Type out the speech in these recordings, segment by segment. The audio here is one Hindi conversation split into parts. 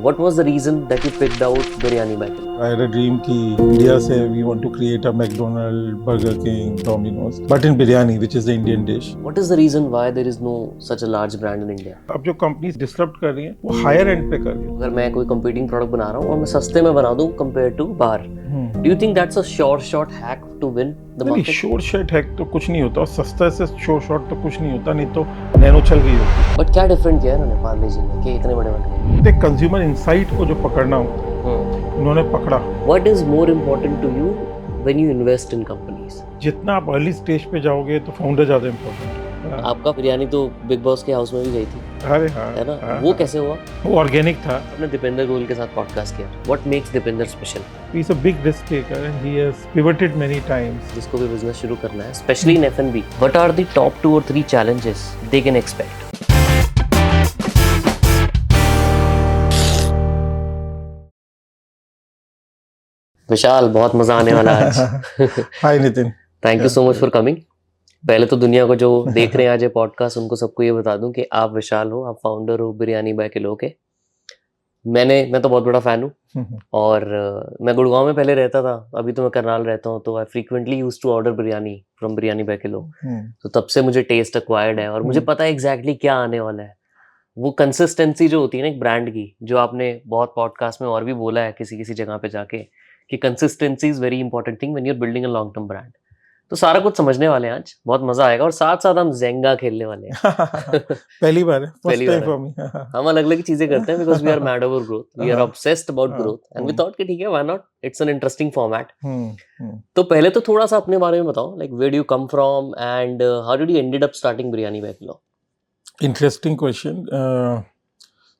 What was the reason that you picked out biryani by kilo? I had a dream कि इंडिया से we want to create a McDonald's, Burger King, Domino's, but in biryani, which is the Indian dish. What is the reason why there is no such a large brand in India? अब जो कंपनीज डिसरप्ट कर रही हैं वो हायर एंड पे कर रही हैं. अगर मैं कोई competing product बना रहा हूँ और मैं सस्ते में बना दूँ compared to बाहर, do you think that's a sure shot hack to win the नहीं, market? शोर शॉट हैक तो कुछ नहीं होता और सस्ता से शोर शॉट तो कुछ नहीं होता, नहीं तो नैनो चल गई होती. But क्या different किया है इन्होंने पार्ले जी ने कि इतने बड़े बन गए? देख, कंज्यूमर इनसाइट को जो पकड़ना होता है उन्होंने पकड़ा. What is more important to you when you invest in companies? जितना आप अर्ली स्टेज पे जाओगे तो फाउंडर ज्यादा इम्पोर्टेंट है. आपका बिरयानी तो बिग बॉस के हाउस में भी गई थी, अरे हाँ, है ना? हाँ, वो हाँ. कैसे हुआ? वो ऑर्गेनिक था. आपने दीपेंद्र गोयल के साथ पॉडकास्ट किया. What makes Deependra special? He is a big risk taker and he has pivoted many times. जिसको भी बिजनेस शुरू करना है, specially in F&B, what are the top 2 or 3 challenges they can expect? Vishal, बहुत मजा आने वाला है आज. Hi Nitin. Thank you so much for coming. पहले तो दुनिया को जो देख रहे हैं आज ये पॉडकास्ट, उनको सबको ये बता दूं कि आप विशाल हो, आप फाउंडर हो बिरयानी बाय किलो के. मैं तो बहुत बड़ा फैन हूँ और मैं गुड़गांव में पहले रहता था, अभी तो मैं करनाल रहता हूँ, तो I frequently used to order biryani from Biryani bye kilo. तो तब से मुझे टेस्ट एक्वायर्ड है और मुझे पता है एग्जैक्टली क्या आने वाला है. वो कंसिस्टेंसी जो होती है ना एक ब्रांड की, जो आपने बहुत पॉडकास्ट में और भी बोला है किसी किसी जगह पे जाके, कि consistency is very important thing when you are building a long term brand. तो सारा कुछ समझने वाले हैं आज, बहुत मजा आएगा और साथ साथ हम जेंगा खेलने वाले हैं. पहली बार है, पहली फर्स्ट बार टाइम फॉर मी. हम अलग अलग चीजें करते हैं because we are mad over growth, we are obsessed about growth and we thought कि ठीक है, why not, it's an interesting format. तो पहले तो थोड़ा सा अपने बारे में बताओ, like where do you come from and how did you ended up starting biryani bye kilo? Interesting question.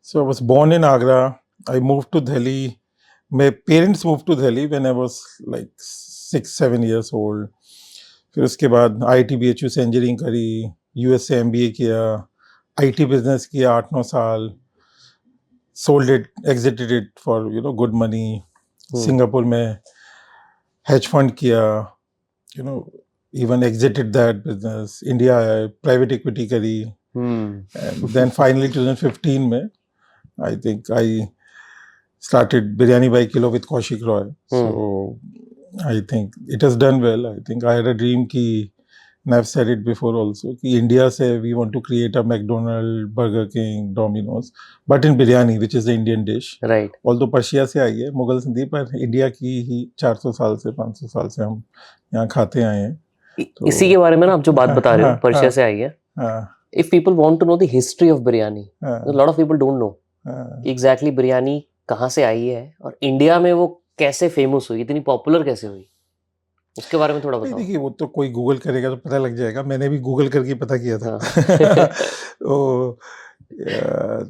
So I was born in Agra. I moved to Delhi. My parents moved to Delhi when I was like 6-7 years old. फिर उसके बाद IIT-BHU से इंजीनियरिंग करी, US से MBA किया, IT बिजनेस किया 8-9 साल, sold it, exited it for good money. Singapore में hedge fund किया, even exited that business. India आया, private equity करी. And then finally 2015 में I think I started Biryani by Kilo with Kaushik Roy. So I think it has done well. I think I had a dream कि, and I've said it before also, कि इंडिया से we want to create a McDonald's, Burger King, Domino's, but in biryani, which is the Indian dish. Right. Although Persia से आई है, मुगल संधि, पर इंडिया की ही 400 साल से 500 साल से हम यहाँ खाते आए हैं. इसी के बारे में ना आप जो बात बता रहे हो, पर्शिया से आई है. If people want to know the history of biryani, a lot of people don't know exactly biryani कहाँ से आई है और इंडिया में वो कैसे फेमस हुई, इतनी पॉपुलर कैसे हुई, उसके बारे में थोड़ा बताओ. देखिए, वो तो कोई गूगल करेगा तो पता लग जाएगा. मैंने भी गूगल करके पता किया था.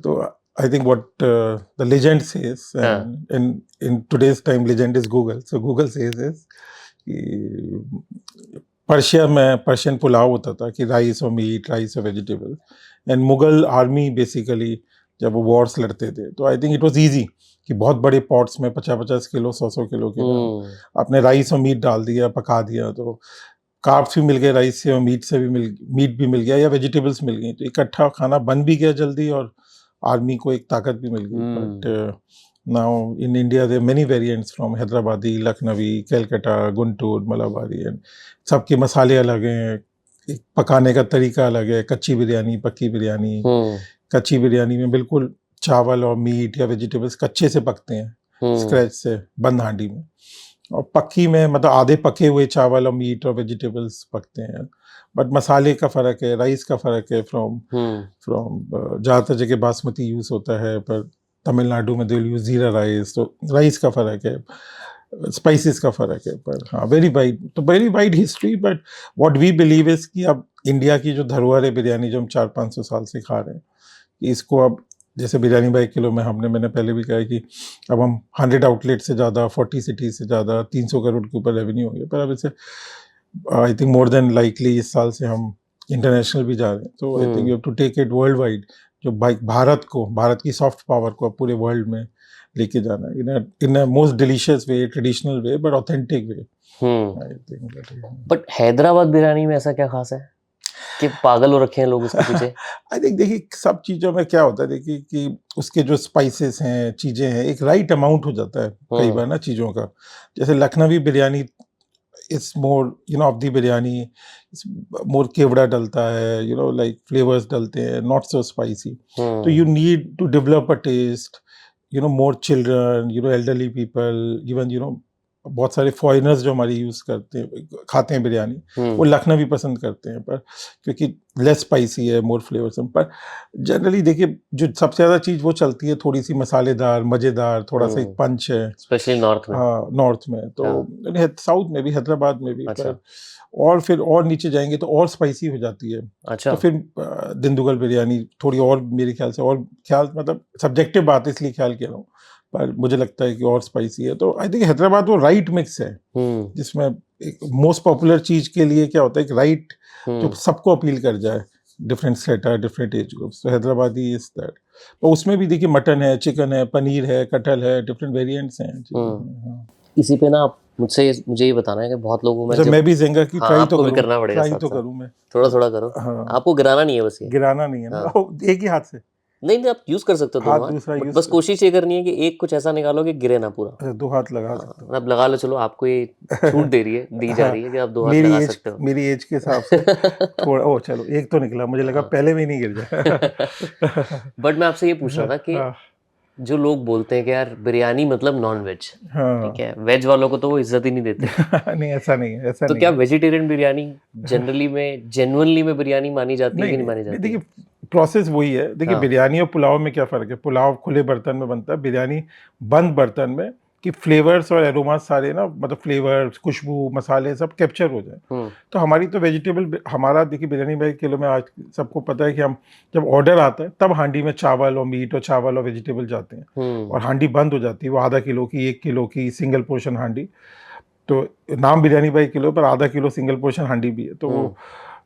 तो I think what the legend says, and in today's time legend is Google. So Google says is कि पर्शिया में पर्शियन पुलाव होता था कि राइस और मीट, राइस और vegetable. And Mughal army basically जब वो वॉर्स लड़ते थे तो I think it was easy कि बहुत बड़े पॉट्स में 50-50 किलो 100 किलो के आपने राइस और मीट डाल दिया, पका दिया, तो कार्ब्स भी मिल गए राइस से और मीट भी मिल गया या वेजिटेबल्स मिल गई, तो इकट्ठा खाना बन भी गया जल्दी और आर्मी को एक ताकत भी मिल गई. But now in India there are many variants from Hyderabadi, Lucknowi, Calcutta, Guntur, Malabari, and सबके मसाले अलग हैं, पकाने का तरीका अलग है. कच्ची बिरयानी, पक्की बिरयानी. कच्ची बिरयानी में बिल्कुल चावल और मीट या वेजिटेबल्स कच्चे से पकते हैं, स्क्रैच से, बंद हांडी में. और पक्की में मतलब आधे पके हुए चावल और मीट और वेजिटेबल्स पकते हैं. बट मसाले का फ़र्क है, राइस का फ़र्क है. फ्रॉम ज़्यादातर जगह बासमती यूज़ होता है, पर तमिलनाडु में दे यूज़ जीरा राइस. तो राइस का फ़र्क है, स्पाइसेस का फ़र्क है. पर हाँ, very wide history. But what we believe is कि अब इंडिया की जो धरोहर है बिरयानी, जो हम 400-500 साल से खा रहे हैं, कि इसको अब जैसे बिरयानी बाय किलो में मैंने पहले भी कहा कि अब हम 100 आउटलेट से ज़्यादा, 40 सिटीज़ से ज़्यादा, 300 करोड़ के ऊपर रेवेन्यू हो गया. पर अब इसे I think more than likely इस साल से हम इंटरनेशनल भी जा रहे हैं. तो I think you have to take it world wide. जो भारत की सॉफ्ट पावर को पूरे वर्ल्ड में लेके जाना in a most delicious way, traditional way, but authentic way. But Hyderabad biryani में ऐसा क्या खास है? कि पागल हो रखे हैं लोग उसके पीछे? आई थिंक देखिए सब चीज़ों में क्या होता है देखिए कि उसके जो स्पाइसेस हैं, चीज़ें हैं, एक राइट अमाउंट हो जाता है कई बार ना चीज़ों का। जैसे Lucknowi biryani it's more of the biryani, more केवड़ा डलता है, लाइक फ्लेवर्स डलते हैं, नॉट सो स्पाइसी। तो you need to develop a taste, more children, elderly people, even बहुत सारे फॉरेनर्स जो हमारी यूज़ करते हैं, खाते हैं बिरयानी, वो लखनवी पसंद करते हैं, पर क्योंकि लेस स्पाइसी है, मोर फ्लेवर्स। पर जनरली देखिए जो सबसे ज़्यादा चीज़ वो चलती है थोड़ी सी मसालेदार, मज़ेदार, थोड़ा सा एक पंच है, स्पेशली नॉर्थ में। हाँ नॉर्थ में तो साउथ में भी, हैदराबाद में भी। अच्छा। पर और फिर और नीचे जाएंगे तो और स्पाइसी हो जाती है। अच्छा। तो फिर दिंदुगल बिरयानी थोड़ी और मेरे ख्याल से, और ख्याल मतलब सब्जेक्टिव बात है इसलिए ख्याल कह रहा हूँ, पर मुझे लगता है कि और स्पाइसी है। तो आई थिंक हैदराबाद वो राइट मिक्स है, जिसमें एक मोस्ट पॉपुलर चीज के लिए क्या होता है, एक राइट जो सबको अपील कर जाए, different setter, different age groups. तो हैदराबादी इज दैट। तो उसमें भी देखिए मटन है, चिकन है, पनीर है, कटहल है, डिफरेंट वेरिएंट्स हैं। हाँ। इसी पे ना आप मुझे ये बताना है कि बहुत लोगों में जब मैं भी जेंगा की हाँ, ट्राई तो आपको भी करूं, करना पड़ेगा, ट्राई साथ तो साथ करूं मैं, थोड़ा थोड़ा करो। हाँ। आपको गिराना नहीं है बस ये, गिराना नहीं है ना, एक ही हाथ से। नहीं आप यूज कर सकते हो हाथ दोनों दूसरा हाथ, यूज बस कोशिश ये करनी है कि एक कुछ ऐसा निकालो कि गिरे ना पूरा। अच्छा, 2 हाथ लगा सकता हूँ। अब लगा लो, चलो आपको ये छूट दी जा रही है कि आप 2 हाथ मेरी लगा एज सकते हो। मेरी एज के हिसाब से थोड़ा, ओ चलो एक तो निकला, मुझे लगा पहले में ही नहीं गिर जाए। बट मैं आपसे ये पूछ रहा था कि हाँ, जो लोग बोलते हैं कि यार बिरयानी मतलब नॉन वेज, हाँ। ठीक है, वेज वालों को तो वो इज्जत ही नहीं देते। नहीं ऐसा नहीं है, ऐसा तो नहीं क्या है। वेजिटेरियन बिरयानी जेन्युइनली में बिरयानी मानी जाती है कि नहीं मानी नहीं जाती है? देखिए प्रोसेस वही है। देखिए हाँ। बिरयानी और पुलाव में क्या फ़र्क है, पुलाव खुले बर्तन में बनता है, बिरयानी बंद बर्तन में, कि फ्लेवर्स और एरोमास सारे ना, मतलब फ्लेवर्स, खुशबू, मसाले सब कैप्चर हो जाए। तो हमारी तो वेजिटेबल, हमारा देखिए बिरयानी भाई किलो में आज सबको पता है कि हम जब ऑर्डर आता है तब हांडी में चावल और मीट और चावल और वेजिटेबल जाते हैं, और हांडी बंद हो जाती है, वो आधा किलो की, 1 किलो की सिंगल पोर्शन हांडी। तो नाम बिरयानी बाई किलो पर आधा किलो सिंगल पोर्शन हांडी भी है, तो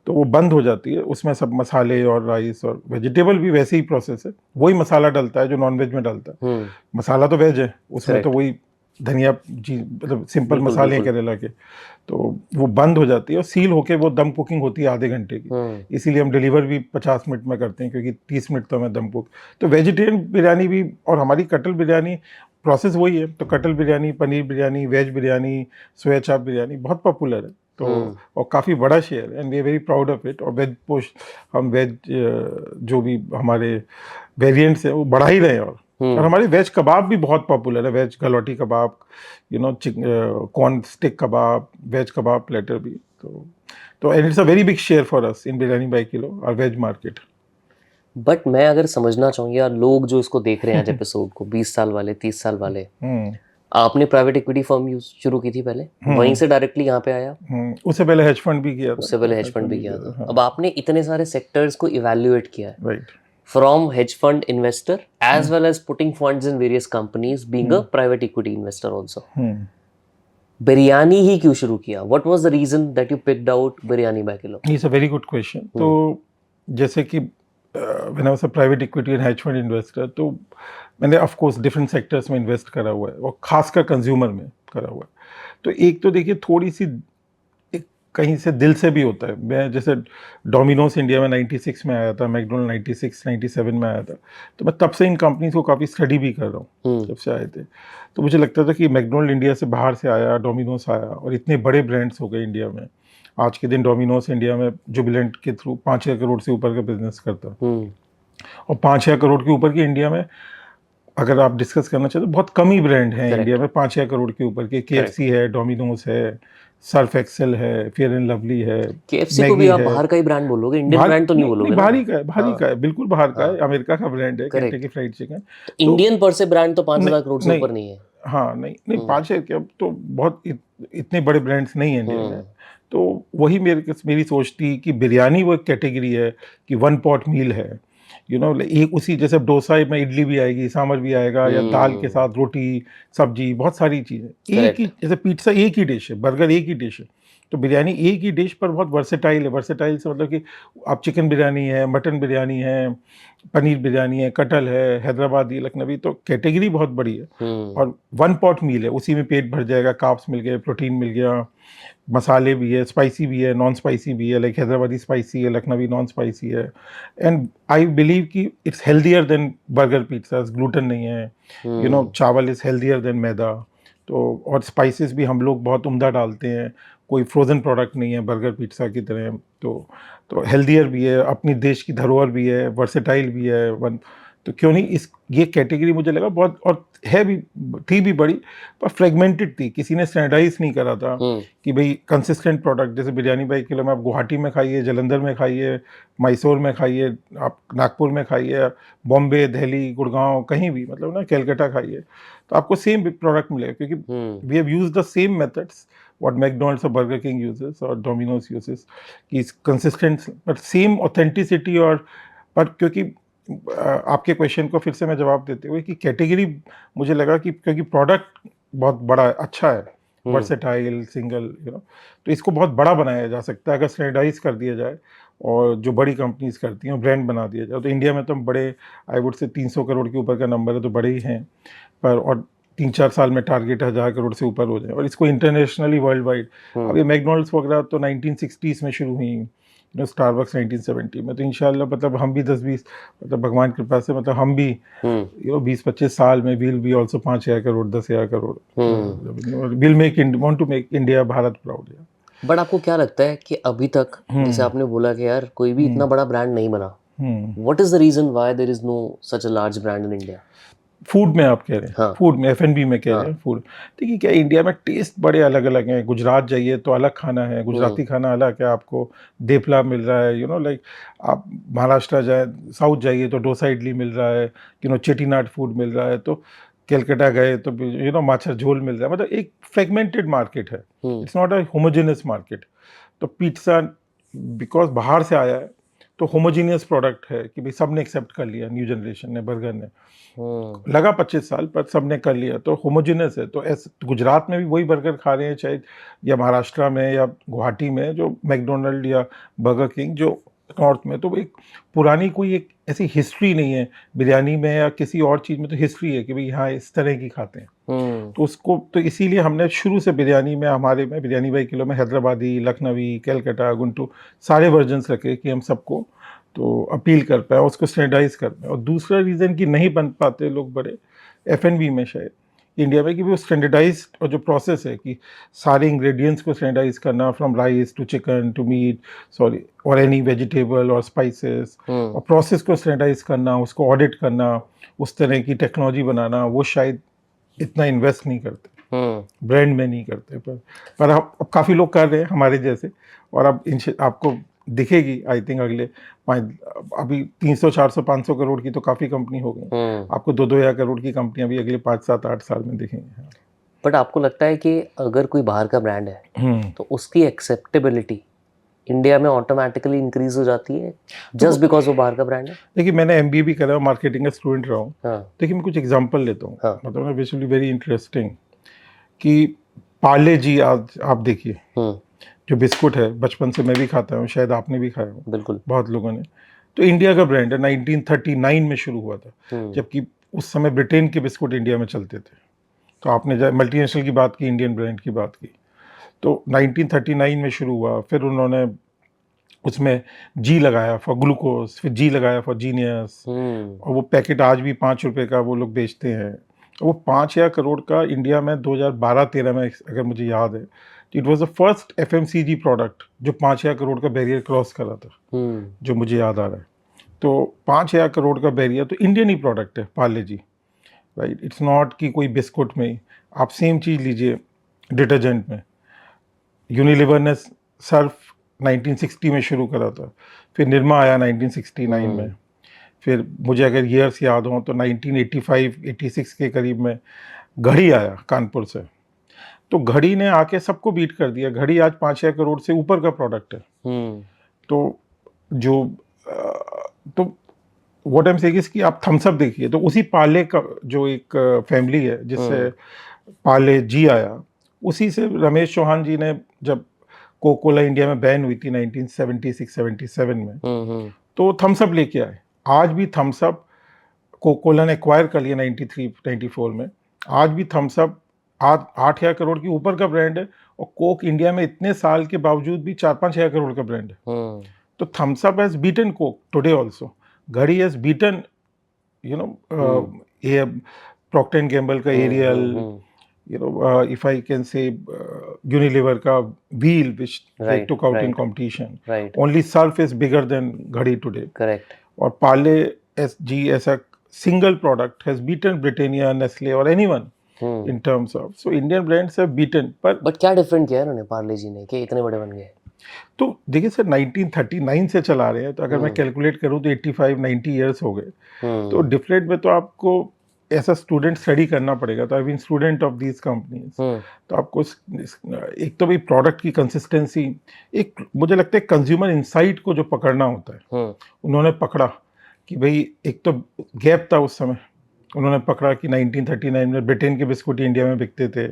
वो बंद हो जाती है। उसमें सब मसाले और राइस और वेजिटेबल भी वैसे ही प्रोसेस है, वही मसाला डलता है जो नॉनवेज में डलता है। मसाला तो वेज है, उसमें तो वही धनिया जी, मतलब सिंपल मसाले हैं केरला के। तो वो बंद हो जाती है और सील होके वो दम कुकिंग होती है आधे घंटे की। इसीलिए हम डिलीवर भी 50 मिनट में करते हैं, क्योंकि 30 मिनट तो हमें दम कुक। तो वेजिटेरियन बिरयानी भी और हमारी कटल बिरयानी प्रोसेस वही है। तो कटल बिरयानी, पनीर बिरयानी, वेज बिरयानी, सोया चाप बिरयानी बहुत पॉपुलर है। तो और काफ़ी बड़ा शेयर है, and we are very proud of it. और वेज हम वेज जो भी हमारे वेरिएंट्स हैं वो बढ़ा ही रहे हैं। और हमारे वेज कबाब भी बहुत पॉपुलर है, वेज गलौटी कबाब, कॉर्न स्टिक कबाब, वेज कबाब प्लेटर भी। तो and it's a very big share for us in biryani by kilo और वेज मार्केट। बट मैं अगर समझना चाहूँ यार, लोग जो इसको देख रहे हैं आज एपिसोड को, 20 साल वाले, 30 साल वाले, आपने प्राइवेट इक्विटी फर्म शुरू की थी पहले, वहीं से डायरेक्टली यहाँ पे आया? उससे पहले हेज फंड भी किया था। उससे पहले हेज फंड भी किया था। अब आपने इतने सारे सेक्टर्स को इवैल्यूएट किया है, right, from hedge fund investor as well as putting funds in various companies, being a private equity investor also. Biryani ही क्यों शुरू किया? What was the reason that you picked out biryani by kilo? It's a very good question. तो जैसे कि when I was a private equity and hedge fund investor, तो मैंने ऑफ कोर्स डिफरेंट सेक्टर्स में इन्वेस्ट करा हुआ है, और खासकर कंज्यूमर में करा हुआ है। तो एक तो देखिए थोड़ी सी कहीं से दिल से भी होता है। मैं जैसे डोमिनोज इंडिया में 96 में आया था, मैकडोनल्ड 96 97 में आया था, तो मैं तब से इन कंपनीज को काफ़ी स्टडी भी कर रहा हूँ जब से आए थे। तो मुझे लगता था कि मैकडोनल्ड इंडिया से बाहर से आया, डोमिनोज आया, और इतने बड़े ब्रांड्स हो गए इंडिया में। आज के दिन डोमिनोज इंडिया में जुबिलेंट के थ्रू 5-6 करोड़ से ऊपर का बिजनेस करता, और 5-6 करोड़ के ऊपर की इंडिया में अगर आप डिस्कस करना चाहते तो बहुत कम ही ब्रांड हैं इंडिया में 5-6 करोड़ के ऊपर के। KFC है, डोमिनोज है, सर्फ एक्सेल है, फेयर एंड लवली है। KFC को भी आप बाहर का ही ब्रांड बोलोगे, इंडियन ब्रांड तो नहीं बोलोगे ना? बाहरी का है, बाहरी का है, बिल्कुल बाहर का है, अमेरिका का ब्रांड है, केंटकी फ्राइड चिकन। इंडियन पर से ब्रांड तो 5,000 करोड़ से ऊपर नहीं है। हाँ, नहीं 5 क्या, तो बहुत इतने बड़े ब्रांड्स नहीं है इंडिया में। तो वही मेरी सोच थी कि बिरयानी वो एक कैटेगरी है कि वन पॉट मील है, एक उसी जैसे डोसा में इडली भी आएगी, सांभर भी आएगा, या दाल के साथ रोटी, सब्जी, बहुत सारी चीज़ें एक ही, जैसे पिज्जा एक ही डिश है, बर्गर एक ही डिश है। तो बिरयानी एक ही डिश पर बहुत वर्सेटाइल है। वर्सेटाइल से मतलब कि आप चिकन बिरयानी है, मटन बिरयानी है, पनीर बिरयानी है, कटल है, हैदराबादी, लखनवी, तो कैटेगरी बहुत बड़ी है। और वन पॉट मील है, उसी में पेट भर जाएगा, कार्ब्स मिल गए, प्रोटीन मिल गया, मसाले भी है, स्पाइसी भी है, नॉन स्पाइसी भी है, लाइक हैदराबादी स्पाइसी है, लखनवी नॉन स्पाइसी है। एंड आई बिलीव कि it's healthier then burger pizza, gluten नहीं है, चावल इज़ हेल्दियर देन मैदा। तो और स्पाइसेस भी हम लोग बहुत उम्दा डालते हैं, कोई फ्रोज़न प्रोडक्ट नहीं है बर्गर पिज्ज़ा की तरह। तो हेल्दियर भी है, अपनी देश की धरोहर भी है, वर्सेटाइल भी है। वन तो क्यों नहीं, इस ये कैटेगरी मुझे लगा बहुत, और है भी, थी भी बड़ी, पर फ्रेगमेंटेड थी, किसी ने स्टैंडर्डाइज नहीं करा था कि भाई कंसिस्टेंट प्रोडक्ट। जैसे बिरयानी बाई किलो में आप गुवाहाटी में खाइए, जलंधर में खाइए, मैसूर में खाइए, आप नागपुर में खाइए, बॉम्बे, दिल्ली, गुड़गांव, कहीं भी, मतलब ना कलकत्ता खाइए, तो आपको सेम प्रोडक्ट मिलेगा, क्योंकि we have used the same methods what McDonald's or Burger King uses or Domino's uses, कि कंसिस्टेंट बट सेम ऑथेंटिसिटी। और पर क्योंकि आपके क्वेश्चन को फिर से मैं जवाब देते हुए कि कैटेगरी मुझे लगा कि क्योंकि प्रोडक्ट बहुत बड़ा अच्छा है, वर्सेटाइल, सिंगल, तो इसको बहुत बड़ा बनाया जा सकता है अगर स्टैंडर्डाइज कर दिया जाए, और जो बड़ी कंपनीज करती हैं ब्रांड बना दिया जाए। तो इंडिया में तो हम बड़े, आई वुड से 300 करोड़ के ऊपर का नंबर है, तो बड़े ही हैं, पर और 3-4 साल में टारगेट 1000 करोड़ से ऊपर हो जाए, और इसको इंटरनेशनली वर्ल्ड वाइड। अब ये मैकडॉनल्ड्स वगैरह तो 1960s में शुरू हुई, स्टारबक्स 1970 में, तो इंशाल्लाह मतलब हम भी 10-20, मतलब भगवान की कृपा से, मतलब हम भी 20-25 साल में will be also 5000 crore, 10,000 crore, will make, want to make India, Bharat proud. But आपको क्या लगता है कि अभी तक, जैसे आपने बोला कि यार कोई भी इतना बड़ा ब्रांड नहीं बना, what is the reason why there is no such a large brand in India? Food में आप कह रहे हैं? हाँ। फूड में, F&B में कह रहे हैं? फूड, देखिए क्या, इंडिया में टेस्ट बड़े अलग अलग हैं। गुजरात जाइए तो अलग खाना है, गुजराती खाना अलग है, आपको देपला मिल रहा है, लाइक आप महाराष्ट्र जाए, साउथ जाइए तो डोसा इडली मिल रहा है, चेटीनाड फूड मिल रहा है, तो कलकत्ता गए तो माछा झोल मिल रहा है। मतलब एक फ्रेगमेंटेड मार्केट है, it's not a homogeneous market. तो पिज्ज़ा बिकॉज बाहर से आया है, तो होमोजीनियस प्रोडक्ट है कि भाई सब ने एक्सेप्ट कर लिया, न्यू जनरेशन ने, बर्गर ने, लगा 25 साल, पर सब ने कर लिया, तो होमोजीनियस है। तो ऐसे गुजरात में भी वही बर्गर खा रहे हैं, चाहे या महाराष्ट्र में या गुवाहाटी में, जो मैकडोनल्ड या बर्गर किंग जो नॉर्थ में। तो एक पुरानी कोई एक ऐसी हिस्ट्री नहीं है बिरयानी में या किसी और चीज़ में, तो हिस्ट्री है कि भाई हाँ इस तरह की खाते हैं। तो उसको, तो इसीलिए हमने शुरू से बिरयानी में, हमारे में बिरयानी बाई किलो में हैदराबादी, लखनवी, कलकत्ता, गुंटू, सारे वर्जन्स रखे कि हम सबको तो अपील कर पाए, उसको स्टैंडर्डाइज कर पाए। और दूसरा रीज़न कि नहीं बन पाते लोग बड़े F&B में शायद इंडिया में, कि वो स्टैंडर्डाइज, और जो प्रोसेस है कि सारे इंग्रेडिएंट्स को स्टैंडर्डाइज करना, from rice to chicken to meat, sorry, और एनी वेजिटेबल और स्पाइसेस, और प्रोसेस को स्टैंडर्डाइज करना, उसको ऑडिट करना, उस तरह की टेक्नोलॉजी बनाना, वो शायद इतना इन्वेस्ट नहीं करते, ब्रांड में नहीं करते। पर अब काफ़ी लोग कर रहे हैं हमारे जैसे, और अब आपको दिखेगी, आई थिंक अगले अभी 300, 400, 500 करोड़ की तो काफ़ी कंपनी हो गई, आपको 2-2 करोड़ की कंपनियां भी अगले 5-7-8 साल में दिखेंगी। बट आपको लगता है कि अगर कोई बाहर का ब्रांड है तो उसकी एक्सेप्टेबिलिटी इंडिया में ऑटोमेटिकली इंक्रीज हो जाती है जस्ट बिकॉज वो बाहर का ब्रांड है? देखिए मैंने MBA भी करा, मार्केटिंग का स्टूडेंट रहा हूँ। देखिए मैं कुछ एग्जांपल लेता हूँ, मतलब ना which will be very interesting, कि पार्ले जी आज आप देखिए, जो बिस्कुट है, बचपन से मैं भी खाता हूँ, शायद आपने भी खाया हो, बिल्कुल, बहुत लोगों ने। तो इंडिया का ब्रांड है, 1939 में शुरू हुआ था, जबकि उस समय ब्रिटेन के बिस्कुट इंडिया में चलते थे। तो आपने मल्टीनेशनल की बात की, इंडियन ब्रांड की बात की, तो 1939 में शुरू हुआ, फिर उन्होंने उसमें जी लगाया फॉर ग्लूकोज, फिर जी लगाया फॉर जीनियस, और वो पैकेट आज भी 5 रुपए का वो लोग बेचते हैं। वो 5,000 करोड़ का इंडिया में 2012-13 में, अगर मुझे याद है, तो it was the first FMCG product जो 5,000 करोड़ का बैरियर क्रॉस करा था, जो मुझे याद आ रहा है। तो 5,000 करोड़ का बैरियर, तो इंडियन ही प्रोडक्ट है पार्ले जी, राइट। इट्स नॉट कि कोई बिस्कुट में ही। आप सेम चीज़ लीजिए डिटर्जेंट में, यूनिलीवर ने सर्फ 1960 में शुरू करा था, फिर निरमा आया 1969 में, फिर मुझे अगर ईयर्स याद हो तो 1985-86 के करीब में घड़ी आया कानपुर से। तो घड़ी ने आके सबको बीट कर दिया, घड़ी आज 5,000 करोड़ से ऊपर का प्रोडक्ट है। तो जो तो what I am saying is कि आप थम्स अप देखिए, तो उसी पार्ले का जो एक फैमिली है जिससे पार्ले जी आया, उसी से रमेश चौहान जी ने जब कोका कोला इंडिया में बैन हुई थी 1976-77 में, तो थम्स अप लेके आए। आज भी थम्स अप कोका कोला ने एक्वायर कर लिया 93-94 में। आज भी थम्स अप 8-1000 करोड़ के ऊपर का ब्रांड है, और कोक इंडिया में इतने साल के बावजूद भी 4-5 करोड़ का ब्रांड है। तो Thums Up has beaten Coke today also. Ghadi has beaten ये प्रॉक्टर एंड गैम्बल का Ariel, if I can say, Unilever का Wheel, which they took out in competition. Only Surf is bigger than घड़ी today. Correct. और Parle SG ऐसा single product has beaten Britannia, Nestle or anyone in terms of. So Indian brands have beaten. But क्या different किया उन्होंने पार्ले जी ने कि इतने बड़े बन गए? तो देखिए सर, 1939 से चला रहे हैं, तो अगर मैं कैलकुलेट करूं तो 85-90 ईयर्स हो गए। तो डिफरेंट में तो आपको ऐसा स्टूडेंट स्टडी करना पड़ेगा। तो I been student of these companies. तो आपको एक तो भाई प्रोडक्ट की कंसिस्टेंसी, एक मुझे लगता है कंज्यूमर इनसाइट को जो पकड़ना होता है, उन्होंने पकड़ा कि भाई एक तो गैप था उस समय, उन्होंने पकड़ा कि 1939 में ब्रिटेन के बिस्कुट इंडिया में बिकते थे।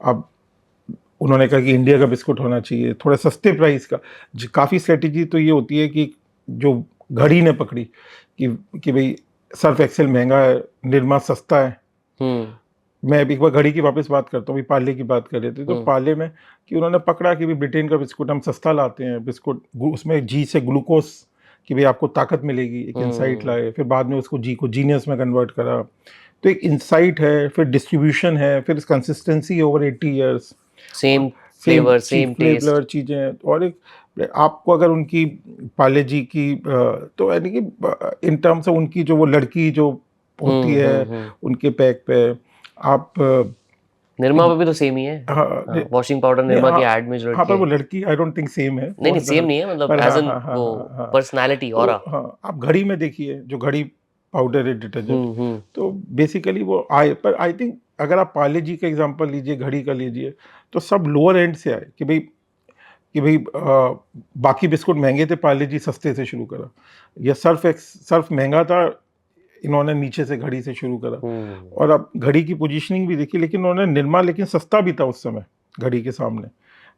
अब उन्होंने कहा कि इंडिया का बिस्कुट होना चाहिए थोड़ा सस्ते प्राइस का। काफ़ी स्ट्रेटेजी तो ये होती है कि जो घड़ी ने पकड़ी कि भाई सर्फ एक्सेल महंगा है, निरमा सस्ता है। मैं एक बार घड़ी की वापस बात करता हूँ, पार्ले की बात कर रहे थे, तो पार्ले में कि उन्होंने पकड़ा कि भाई ब्रिटेन का बिस्कुट हम सस्ता लाते हैं, बिस्कुट उसमें जी से ग्लूकोज कि भाई आपको ताकत मिलेगी, एक इंसाइट लाए। फिर बाद में उसको जी को जीनियस में कन्वर्ट करा। तो एक इंसाइट है, फिर डिस्ट्रीब्यूशन है, फिर consistency over 80 years, same flavour, same taste चीजें। और एक आपको अगर उनकी पार्ले जी की तो यानी कि इन टर्म्स ऑफ उनकी जो वो लड़की जो होती है उनके पैक पे, आप निरमा पे भी तो सेम ही है। वॉशिंग पाउडर निरमा की ऐड में जो हाँ, पर वो लड़की आई डोंट थिंक सेम है। नहीं सेम नहीं है, मतलब एज एन वो पर्सनालिटी और आप घड़ी में देखिए, जो घड़ी पाउडर है डिटर्जेंट, तो बेसिकली वो पर आई थिंक अगर आप पार्ले जी का एग्जांपल लीजिए, घड़ी का लीजिए, तो सब लोअर एंड से आए कि भाई बाकी बिस्कुट महंगे थे, पार्ले जी सस्ते से शुरू करा। या सर्फ महंगा था, इन्होंने नीचे से घड़ी से शुरू करा। और अब घड़ी की पोजीशनिंग भी देखी, लेकिन उन्होंने निरमा, लेकिन सस्ता भी था उस समय घड़ी के सामने,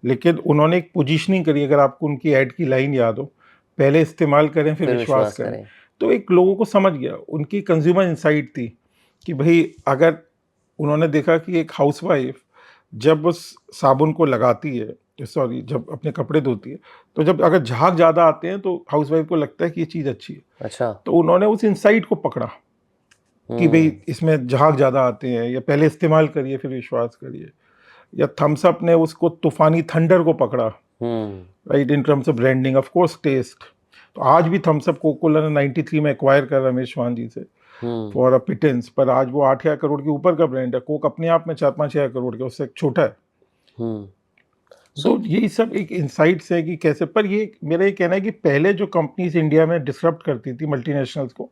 लेकिन उन्होंने एक पोजीशनिंग करी। अगर आपको उनकी ऐड की लाइन याद हो, पहले इस्तेमाल करें फिर विश्वास करें। तो एक लोगों को समझ गया, उनकी कंज्यूमर इंसाइट थी कि भाई अगर उन्होंने देखा कि एक हाउसवाइफ जब उस साबुन को लगाती है, जब अपने कपड़े धोती है, तो जब अगर झाग ज़्यादा आते हैं तो हाउसवाइफ को लगता है कि ये चीज़ अच्छी है। अच्छा। तो उन्होंने उस इंसाइट को पकड़ा कि भाई इसमें झाग ज़्यादा आते हैं, या पहले इस्तेमाल करिए फिर विश्वास करिए। या थम्स अप ने उसको तूफानी थंडर को पकड़ा, right, in terms of branding, of course taste. तो आज भी थम्स अप कोका कोला ने 93 में एक्वायर कर रमेश चौहान जी से फॉर अ पिटेंस, पर आज वो 8,000 करोड़ के ऊपर का ब्रांड है। कोक अपने आप में 4-5,000 करोड़ का, उससे छोटा है। तो यही सब एक इंसाइट्स है कि कैसे। पर ये मेरा ये कहना है कि पहले जो कंपनीज इंडिया में डिसरप्ट करती थी मल्टीनेशनल्स को,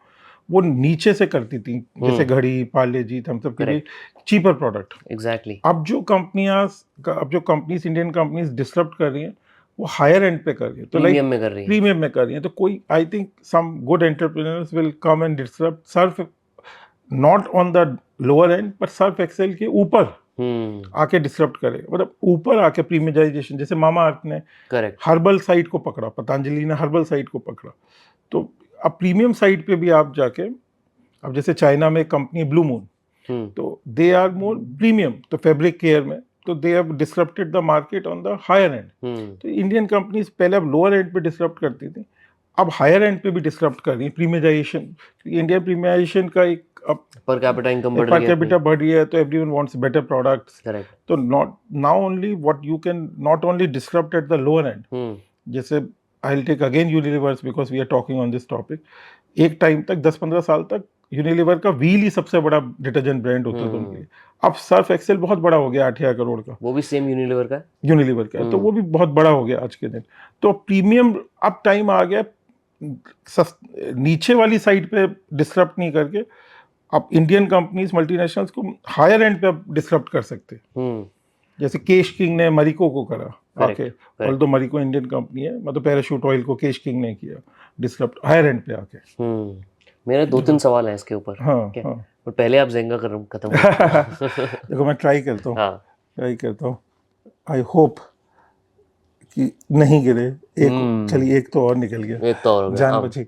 वो नीचे से करती थी, जैसे घड़ी, पार्ले जी, थम्स अप के लिए चीपर प्रोडक्ट। एग्जैक्टली। अब जो कंपनीज इंडियन कंपनीज डिसरप्ट कर रही हैं, वो हायर एंड पे कर रही है, तो प्रीमियम में कर रही है, प्रीमियम में कर रही है। तो कोई I think some good entrepreneurs will come and disrupt Surf, not on the lower end, पर सर्फ एक्सेल के ऊपर आके डिसरप्ट करे, मतलब ऊपर आके प्रीमियमाइजेशन। जैसे मामा अर्थ ने हर्बल साइड को पकड़ा, पतंजलि ने हर्बल साइड को पकड़ा। तो अब प्रीमियम साइड पे भी आप जाके, अब जैसे चाइना में कंपनी ब्लू मून, तो दे आर मोर प्रीमियम, तो फैब्रिक केयर में, तो they have disrupted the market on the higher end. तो इंडियन कंपनीज पहले अब लोअर एंड पे डिसरप्ट करती थी, अब हायर एंड पे भी डिसरप्ट कर रही है। प्रीमियमाइजेशन, इंडियन प्रीमियमाइजेशन का एक पर कैपिटा इनकम बढ़ रही है, तो एवरीवन वांट्स बेटर प्रोडक्ट्स। तो not now only what you can not only disrupt at the lower end. जैसे I will take again Unilevers, because we are talking on this topic. एक टाइम तक 10-15 साल तक यूनिलीवर का व्हील ही सबसे बड़ा डिटर्जेंट ब्रांड होता था उनके लिए। अब सर्फ एक्सेल बहुत बड़ा हो गया, 8,000 करोड़ का, वो भी सेम यूनिलीवर का है, तो वो भी बहुत बड़ा हो गया आज के दिन। तो प्रीमियम अब टाइम आ गया, नीचे वाली साइड पे डिसरप्ट नहीं करके अब इंडियन कंपनीज मल्टीनेशनल्स को हायर एंड पे डिसरप्ट कर सकते। जैसे केश किंग ने मरिको को करा आके, ऑल्दो मरिको इंडियन कंपनी है, मतलब पैराशूट ऑयल को केश किंग ने किया डिसरप्ट हायर एंड पे आके। मेरे 2-3 सवाल हैं इसके ऊपर। हाँ। पर पहले आप जेंगा खत्म देखो मैं ट्राई करता हूँ। आई होप कि नहीं गिरे, चलिए एक तो और निकल गया, एक तो और हो गया, जान हाँ। बची।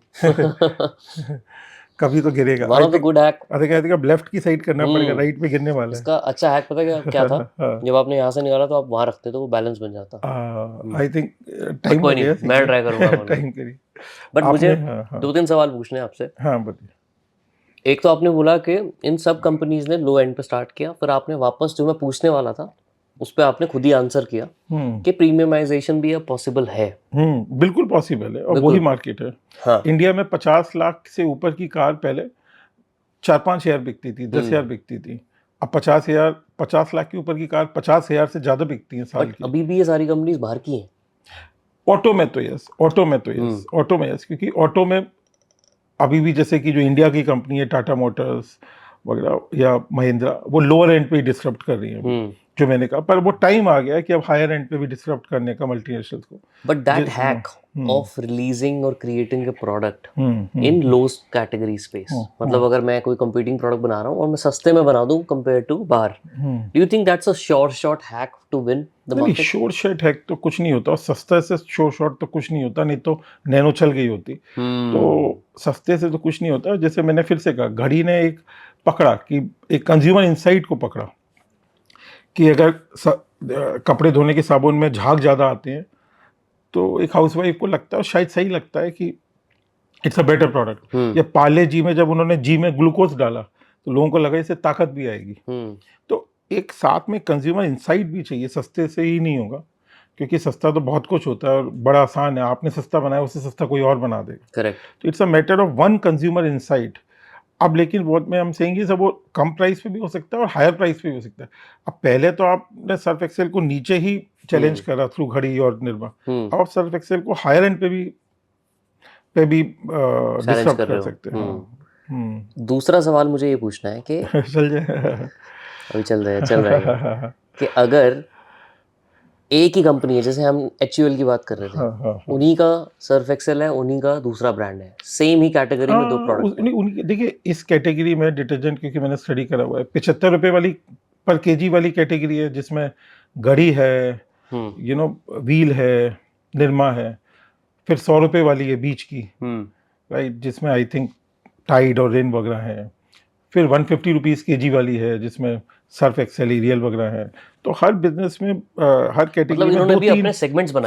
कभी तो गिरेगा। One of the good hack. अरे कहते हैं लेफ्ट की साइड करना पड़ेगा, राइट पे गिरने वाला है। इसका अच्छा हैक पता क्या था? हाँ। जब आपने यहाँ से निकाला तो आप वहाँ रखते तो वो बैलेंस बन जाता। आई थिंक टाइम कोई लगेगा, नहीं, मैं ट्राई करूंगा। टाइम करिए। बट मुझे हाँ 2-3 सवाल पूछने हैं आपसे। हाँ बताइए। एक तो आपने बोला कि इन सब कंपनीज ने लो एंड पे स्टार्ट किया, फिर आपने वापस जो मैं पूछने वाला था उस पर आपने खुद ही आंसर किया कि प्रीमियमाइजेशन भी अब पॉसिबल है। बिल्कुल पॉसिबल है, और बिल्कुल। वही मार्केट है। हाँ। इंडिया में 50 लाख से ऊपर की कार पहले 4-5 हज़ार बिकती थी, 10 हज़ार बिकती थी। अब 50 लाख के ऊपर की कार 50 हज़ार से ज्यादा बिकती हैं साल बट की। अभी भी ये सारी कंपनीज बाहर की हैं। ऑटो में तो यस, क्योंकि ऑटो में अभी भी जैसे कि जो इंडिया की कंपनी है टाटा मोटर्स वगैरह या महिंद्रा, वो लोअर एंड पे डिस्टर्ब कर रही है अभी, जो मैंने कहा। पर वो टाइम आ गया है कि अब हायर एंड पे भी डिस्टर्ब करने का मल्टीनेशनल्स को। But that hack of releasing और creating a product in low category space, मतलब अगर मैं कोई कंपीटिंग प्रोडक्ट बना रहा हूँ और मैं सस्ते में बना दूं कंपेयर टू बाहर, do you think that's a sure shot hack to win the market? Short shot hack तो कुछ नहीं होता, और सस्ते से शॉर्ट शॉट तो कुछ नहीं होता, नहीं तो नैनो चल गई होती। तो सस्ते से तो कुछ नहीं होता। जैसे मैंने फिर से कहा, घड़ी ने एक पकड़ा कि एक कंज्यूमर इंसाइट को पकड़ा कि अगर कपड़े धोने के साबुन में झाग ज़्यादा आते हैं तो एक हाउसवाइफ को लगता है, शायद सही लगता है, कि इट्स अ बेटर प्रोडक्ट। या पार्ले जी में जब उन्होंने जी में ग्लूकोज डाला तो लोगों को लगा इससे ताकत भी आएगी। तो एक साथ में कंज्यूमर इंसाइट भी चाहिए, सस्ते से ही नहीं होगा, क्योंकि सस्ता तो बहुत कुछ होता है और बड़ा आसान है, आपने सस्ता बनाया उससे सस्ता कोई और बना देगा। करेक्ट। तो it's a matter of one consumer insight. अब लेकिन बहुत में हम सेंगे सब, वो कम प्राइस पे भी हो सकता है और हायर प्राइस पे भी हो सकता है। अब पहले तो आपने सर्फ एक्सेल को नीचे ही चैलेंज करा थ्रू घड़ी और निर्मा, अब आप सर्फ एक्सेल को हायर एंड पे भी डिस्टर्ब कर सकते हैं। दूसरा सवाल मुझे ये पूछना है कि चल जाए अभी चल रहा है कि अगर एक ही कंपनी है, जैसे हम HUL की बात कर रहे थे, उन्हीं का सर्फ एक्सेल है, उन्हीं का दूसरा ब्रांड है, सेम ही कैटेगरी में दो प्रोडक्ट है। उनकी देखिए, इस कैटेगरी में डिटर्जेंट, क्योंकि मैंने स्टडी करा हुआ है, 75 रुपए वाली पर केजी वाली कैटेगरी है, जिसमें घड़ी है, व्हील है, निरमा है। फिर 100 रुपए वाली है बीच की, राइट, जिसमें आई थिंक टाइड और रिन वगैरह है। फिर 150 रुपीज़ केजी वाली है, जिसमें सर्फ एक्सेल, एरियल वगैरह है। तो हर बिजनेस में हर कैटेगरी मतलब में इन्होंने भी 2-3 अपने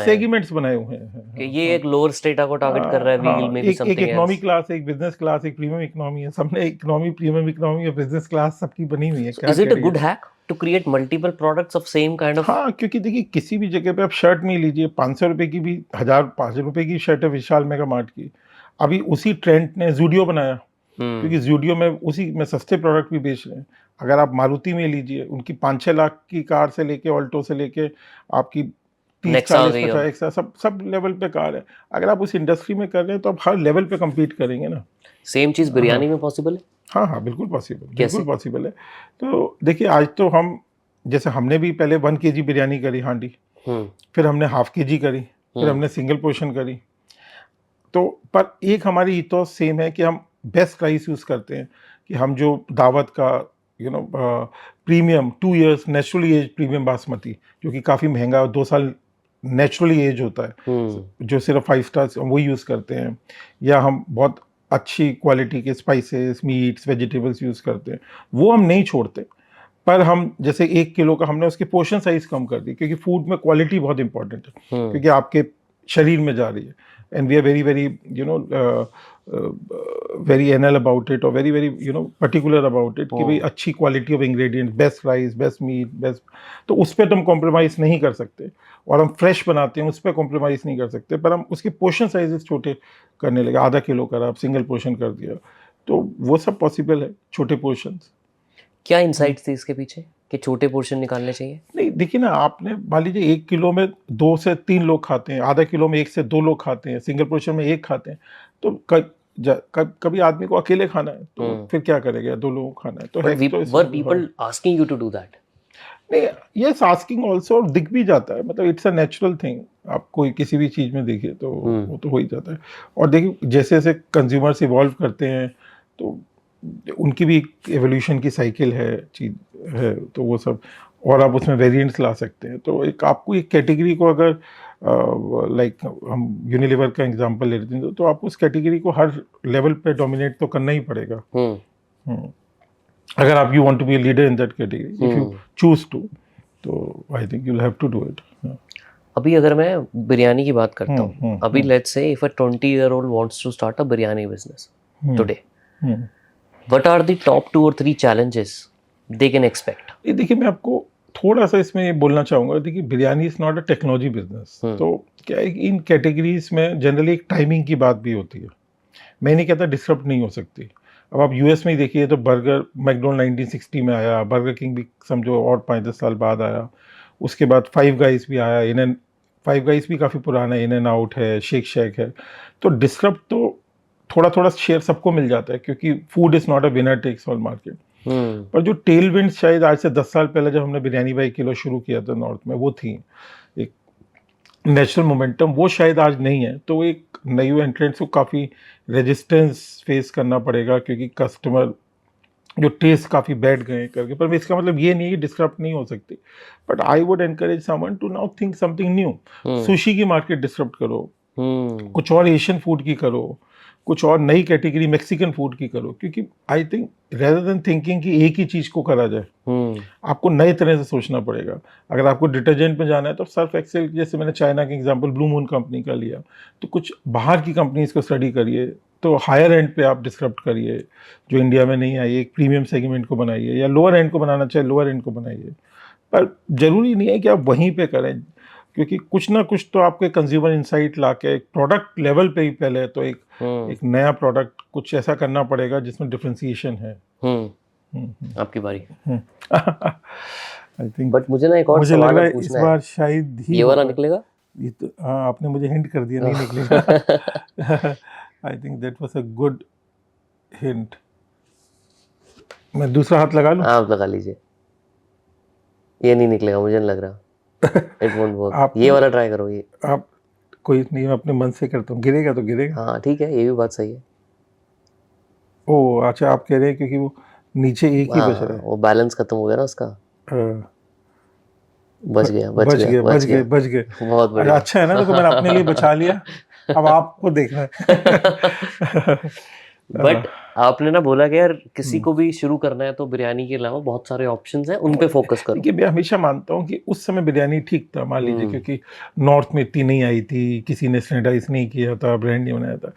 सेगमेंट्स बनाए हुए हैं कि ये एक लोअर स्टेटा को टारगेट कर रहा है, व्हील में भी एक समथिंग इकोनॉमी एल्स। क्लास, एक बिजनेस क्लास, एक प्रीमियम इकोनॉमी है। सबने इकोनॉमी, प्रीमियम इकोनॉमी और बिजनेस क्लास सबकी बनी हुई है। So is it a good hack to create multiple products of same kind of? हाँ, क्योंकि देखिए किसी भी जगह पे आप शर्ट नहीं लीजिए, 500 रुपए की भी, 1000-500 रुपए की शर्ट है विशाल मेगा मार्ट की। अभी उसी ट्रेंड ने जूडियो बनाया, क्योंकि जूडियो में उसी में सस्ते प्रोडक्ट भी बेच रहे हैं। अगर आप मारुति में लीजिए, उनकी 5-6 लाख की कार से लेके, ऑल्टो से लेके आपकी 30-40-50 सब लेवल पे कार है। अगर आप उस इंडस्ट्री में कर रहे हैं तो आप हर लेवल पे कम्पीट करेंगे ना। सेम चीज बिरयानी में पॉसिबल है? हाँ, बिल्कुल पॉसिबल है। तो देखिए, आज तो हम, जैसे हमने भी पहले 1 kg बिरयानी करी हांडी, फिर हमने हाफ kg करी, फिर हमने सिंगल पोर्शन करी। तो पर एक हमारी ईथोस सेम है कि हम बेस्ट राइस यूज़ करते हैं, कि हम जो दावत का premium 2 years naturally aged premium basmati, जो कि काफ़ी महंगा 2 साल नेचुरली एज होता है, जो सिर्फ 5 स्टार्स, वो यूज़ करते हैं। या हम बहुत अच्छी क्वालिटी के स्पाइसेस, मीट्स, वेजिटेबल्स यूज़ करते हैं, वो हम नहीं छोड़ते। पर हम जैसे 1 किलो का हमने उसकी पोर्शन साइज कम कर दी, क्योंकि फूड में क्वालिटी बहुत इंपॉर्टेंट है, क्योंकि आपके शरीर में जा रही है। And we are very very very anal about it, और very very particular about it, कि भाई अच्छी quality of ingredient, best rice, best meat, best, तो उस पर तो हम कॉम्प्रोमाइज़ नहीं कर सकते। और हम फ्रेश बनाते हैं, उस पर कॉम्प्रोमाइज़ नहीं कर सकते, पर हम उसके पोर्शन साइजेस छोटे करने लगे। आधा किलो करा, आप सिंगल पोर्शन कर दिया, तो वो सब पॉसिबल है, छोटे पोर्शंस। क्या इंसाइट्स थी इसके पीछे कि छोटे पोर्शन निकालने चाहिए? नहीं, देखिए ना, आपने मान लीजिए 1 किलो में 2 से 3 लोग खाते हैं, आधा किलो में 1 से 2 लोग खाते हैं, सिंगल पोर्शन में 1 खाते हैं। तो कभी आदमी को अकेले खाना है, तो फिर क्या करेगा, 2 लोगों को खाना है, तो were people asking you to do that? नहीं, यस, आस्किंग ऑल्सो, और दिख भी जाता है, मतलब इट्स अ नेचुरल थिंग। आप कोई किसी भी चीज़ में देखिए तो वो तो हो ही जाता है। और देखिए, जैसे जैसे कंज्यूमर्स इवॉल्व करते हैं, तो उनकी भी एवोल्यूशन की साइकिल है, चीज़ है, तो वो सब, और आप उसमें वेरिएंट्स ला सकते हैं। तो एक आपको एक कैटेगरी को अगर लाइक हम यूनिलीवर का एग्जांपल ले लेते हैं तो आपको उस कैटेगरी को हर लेवल पे डोमिनेट तो करना ही पड़ेगा। हम्म, अगर आप you want to be a leader in that category, if you choose to, तो I think you will have to do it. अभी अगर मैं बिरयानी की बात करता हूँ, अभी let's say if a 20-year-old wants to start a biryani business today, what are the top 2 or 3 challenges they can expect? ये देखिए, मैं आपको थोड़ा सा इसमें ये बोलना चाहूँगा, देखिए biryani is not a technology business. तो क्या है कि इन कैटेगरीज में जनरली एक टाइमिंग की बात भी होती है। मैं नहीं कहता डिसरप्ट नहीं हो सकती। अब आप यूएस में ही देखिए तो बर्गर मैकडोनल्ड 1960 में आया, बर्गर किंग भी समझो और 5-10 साल बाद आया। उसके बाद फाइव गाइस भी आया, फाइव गाइस भी काफ़ी पुराना है, इन एंड आउट है, शेक शैक है। तो डिसरप्ट तो थोड़ा थोड़ा शेयर सबको मिल जाता है, क्योंकि food is not a winner takes all market. पर जो टेल विंड शायद आज से 10 साल पहले जब हमने बिरयानी बाई किलो शुरू किया था नॉर्थ में, वो थी एक नेचुरल मोमेंटम, वो शायद आज नहीं है। तो एक नई एंट्रेंट्स को काफ़ी रेजिस्टेंस फेस करना पड़ेगा, क्योंकि कस्टमर जो टेस्ट काफ़ी बैठ गए करके। पर इसका मतलब ये नहीं है कि डिस्टर्ब नहीं हो सकती, but I would encourage someone to now think something new. Sushi की मार्केट डिस्टर्ब करो, कुछ और एशियन फूड की करो, कुछ और नई कैटेगरी मेक्सिकन फूड की करो, क्योंकि I think rather than thinking कि एक ही चीज़ को करा जाए, आपको नए तरह से सोचना पड़ेगा। अगर आपको डिटर्जेंट में जाना है तो सर्फ एक्सेल, जैसे मैंने चाइना के एग्जांपल ब्लू मून कंपनी का लिया, तो कुछ बाहर की कंपनीज को स्टडी करिए, तो हायर एंड पे आप डिस्क्रप्ट करिए, जो इंडिया में नहीं आई, एक प्रीमियम सेगमेंट को बनाइए, या लोअर एंड को बनाना चाहे लोअर एंड को बनाइए। पर जरूरी नहीं है कि आप वहीं पे करें, क्योंकि कुछ ना कुछ तो आपके कंज्यूमर इंसाइट लाके एक प्रोडक्ट लेवल पे ही पहले तो एक नया प्रोडक्ट कुछ ऐसा करना पड़ेगा जिसमें डिफरेंशिएशन है। आपकी बारी। आई थिंक, बट मुझे ना एक और मुझे लग रहा है इस बार शायद ही ये वाला निकलेगा। ये तो हाँ, आपने मुझे हिंट कर दिया, नहीं निकलेगा। I think that was a good hint. मैं दूसरा हाथ लगा लूं? आप लगा लीजिए। ये नहीं निकलेगा, मुझे नहीं लग रहा। It won't work. ये वाला ट्राई करो। ये आप कोई नहीं, मैं अपने मन से करता हूँ, गिरेगा तो गिरेगा। हाँ ठीक है, ये भी बात सही है। ओ अच्छा, आप कह रहे हैं क्योंकि वो नीचे एक ही बच रहा है, वो बैलेंस खत्म हो गया ना उसका। बच गया। बच गए। बहुत बढ़िया। अच्छा है ना, तो मैंने अपने लिए बचा लिया, अब आपको देखना है। बट आपने ना बोला कि यार किसी को भी शुरू करना है तो बिरयानी के अलावा बहुत सारे ऑप्शंस हैं, उन पे फोकस करो। देखिए, मैं हमेशा मानता हूँ कि उस समय बिरयानी ठीक था, मान लीजिए, क्योंकि नॉर्थ में इतनी नहीं आई थी, किसी ने स्टैंडर्डाइज नहीं किया था, ब्रांड नहीं बनाया था।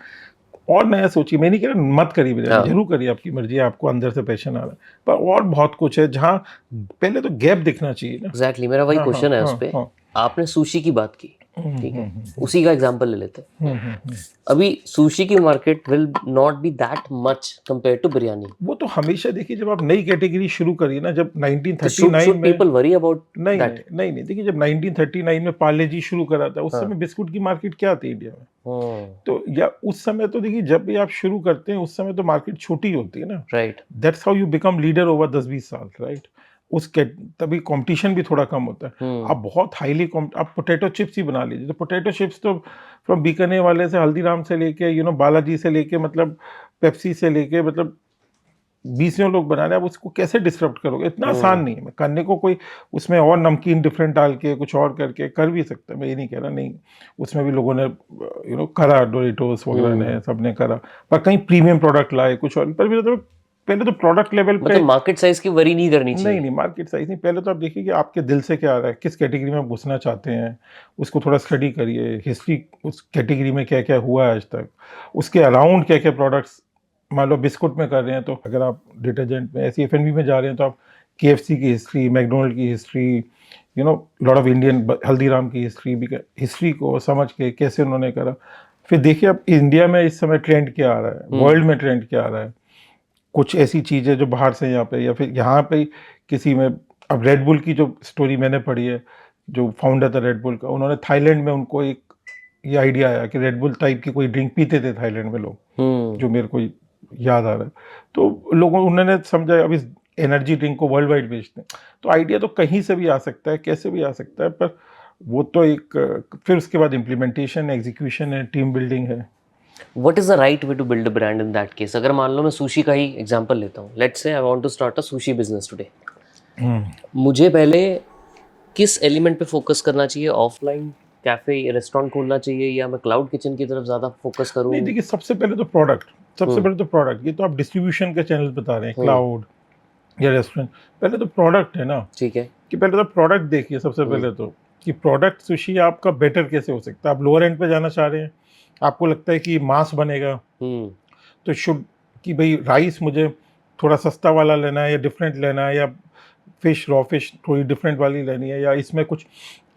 और नया सोचिए, मैं नहीं कह रहा मत करिए बिरयानी, जरूर करिए, आपकी मर्जी है, आपको अंदर से पैशन आ रहा है, पर और बहुत कुछ है जहाँ पहले तो गैप दिखना चाहिए ना। एग्जैक्टली, मेरा वही क्वेश्चन है उस पे। आपने सुशी की बात की, ठीक है, उसी का एग्जांपल ले लेते हैं। अभी सुशी की market will not be that much compare to biryani. वो तो हमेशा देखिए, जब आप नई कैटेगरी शुरू करिए ना, जब 1939 में पीपल वरी अबाउट दैट। नहीं, देखिए, जब 1939 में पार्ले जी शुरू करा था, उस समय बिस्कुट की मार्केट क्या थी इंडिया में? तो या उस समय तो देखिए, जब भी आप शुरू करते हैं उस समय तो मार्केट छोटी होती है ना, right. That's how you become leader over 10-20 साल, राइट। तभी कंपटीशन भी थोड़ा कम होता है। आप बहुत हाईली आप पोटैटो चिप्स ही बना लीजिए, तो पोटैटो चिप्स तो फ्रॉम बीकानेर वाले से, हल्दीराम से लेके बालाजी से लेके, मतलब पेप्सी से लेके, मतलब 20 लोग बना रहे हैं। आप उसको कैसे डिस्टर्ब करोगे? इतना आसान नहीं है करने को। कोई उसमें और नमकीन डिफरेंट डाल के कुछ और करके कर भी सकता है, मैं ये नहीं कह रहा नहीं, उसमें भी लोगों ने करा, डोरिटोस वगैरह ने, सबने करा, पर कहीं प्रीमियम प्रोडक्ट लाए कुछ और। पर तो पहले तो प्रोडक्ट लेवल पे, मतलब मार्केट साइज की वरी नहीं करनी चाहिए। नहीं, मार्केट साइज नहीं, पहले तो आप देखिए कि आपके दिल से क्या आ रहा है, किस कैटेगरी में आप घुसना चाहते हैं, उसको थोड़ा स्टडी करिए, हिस्ट्री उस कैटेगरी में क्या क्या हुआ है आज तक, उसके अराउंड क्या क्या प्रोडक्ट्स। मान लो बिस्कुट में कर रहे हैं, तो अगर आप डिटर्जेंट में, ऐसी F&B में जा रहे हैं, तो आप KFC की हिस्ट्री, मैकडोनल्ड की history, lot of Indian, Haldiram की हिस्ट्री को समझ के कैसे उन्होंने करा। फिर देखिए अब इंडिया में इस समय ट्रेंड क्या आ रहा है, वर्ल्ड में ट्रेंड क्या आ रहा है, कुछ ऐसी चीज़ें जो बाहर से यहाँ पे, या फिर यहाँ पे किसी में। अब रेड बुल की जो स्टोरी मैंने पढ़ी है, जो फाउंडर था रेड बुल का, उन्होंने थाईलैंड में, उनको एक ये आइडिया आया कि रेड बुल टाइप की कोई ड्रिंक पीते थे थाईलैंड में लोग, जो मेरे को याद आ रहा है। तो उन्होंने समझा अब इस एनर्जी ड्रिंक को वर्ल्ड वाइड बेचते हैं। तो आइडिया तो कहीं से भी आ सकता है, कैसे भी आ सकता है, पर वो तो फिर उसके बाद इम्प्लीमेंटेशन, एग्जीक्यूशन है, टीम बिल्डिंग है। What is the right way to build a brand in that case? अगर मान लो मैं सुशी का ही एग्जांपल लेता हूँ, let's say I want to start a sushi business today, मुझे पहले किस एलिमेंट पे फोकस करना चाहिए? ऑफलाइन कैफे रेस्टोरेंट खोलना चाहिए या मैं क्लाउड किचन की तरफ ज़्यादा फोकस करूँ? नहीं देखिए, सबसे पहले तो प्रोडक्ट, ये तो आप डिस्ट्रीब्यूशन के चैनल बता रहे हैं, हम्म, क्लाउड या रेस्टोरेंट। पहले तो प्रोडक्ट है ना, ठीक है। कि पहले तो प्रोडक्ट देखिए सबसे पहले तो, कि प्रोडक्ट सुशी आपका बेटर कैसे हो सकता है। आप लोअर एंड पे जाना चाह रहे हैं, आपको लगता है कि मांस बनेगा, हम्म, तो शुड कि भाई राइस मुझे थोड़ा सस्ता वाला लेना है या डिफरेंट लेना है, या फिश रॉ फिश थोड़ी डिफरेंट वाली लेनी है, या इसमें कुछ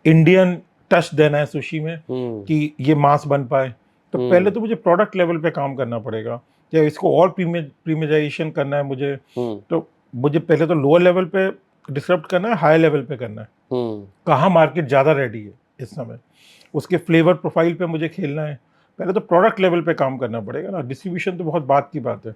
इंडियन टच देना है सुशी में हम्म, कि ये मांस बन पाए। तो पहले हम्म, तो मुझे प्रोडक्ट लेवल पे काम करना पड़ेगा, या इसको और प्रीमियराइजेशन करना है मुझे, हम्म, तो मुझे पहले तो लोअर लेवल पे डिस्टर्ब करना है, हाई लेवल पे करना है। हम्म, कहाँ मार्केट ज़्यादा रेडी है इस समय, उसके फ्लेवर प्रोफाइल पे मुझे खेलना है। पहले तो प्रोडक्ट लेवल पे काम करना पड़ेगा ना, डिस्ट्रीब्यूशन तो बहुत बात की बात है,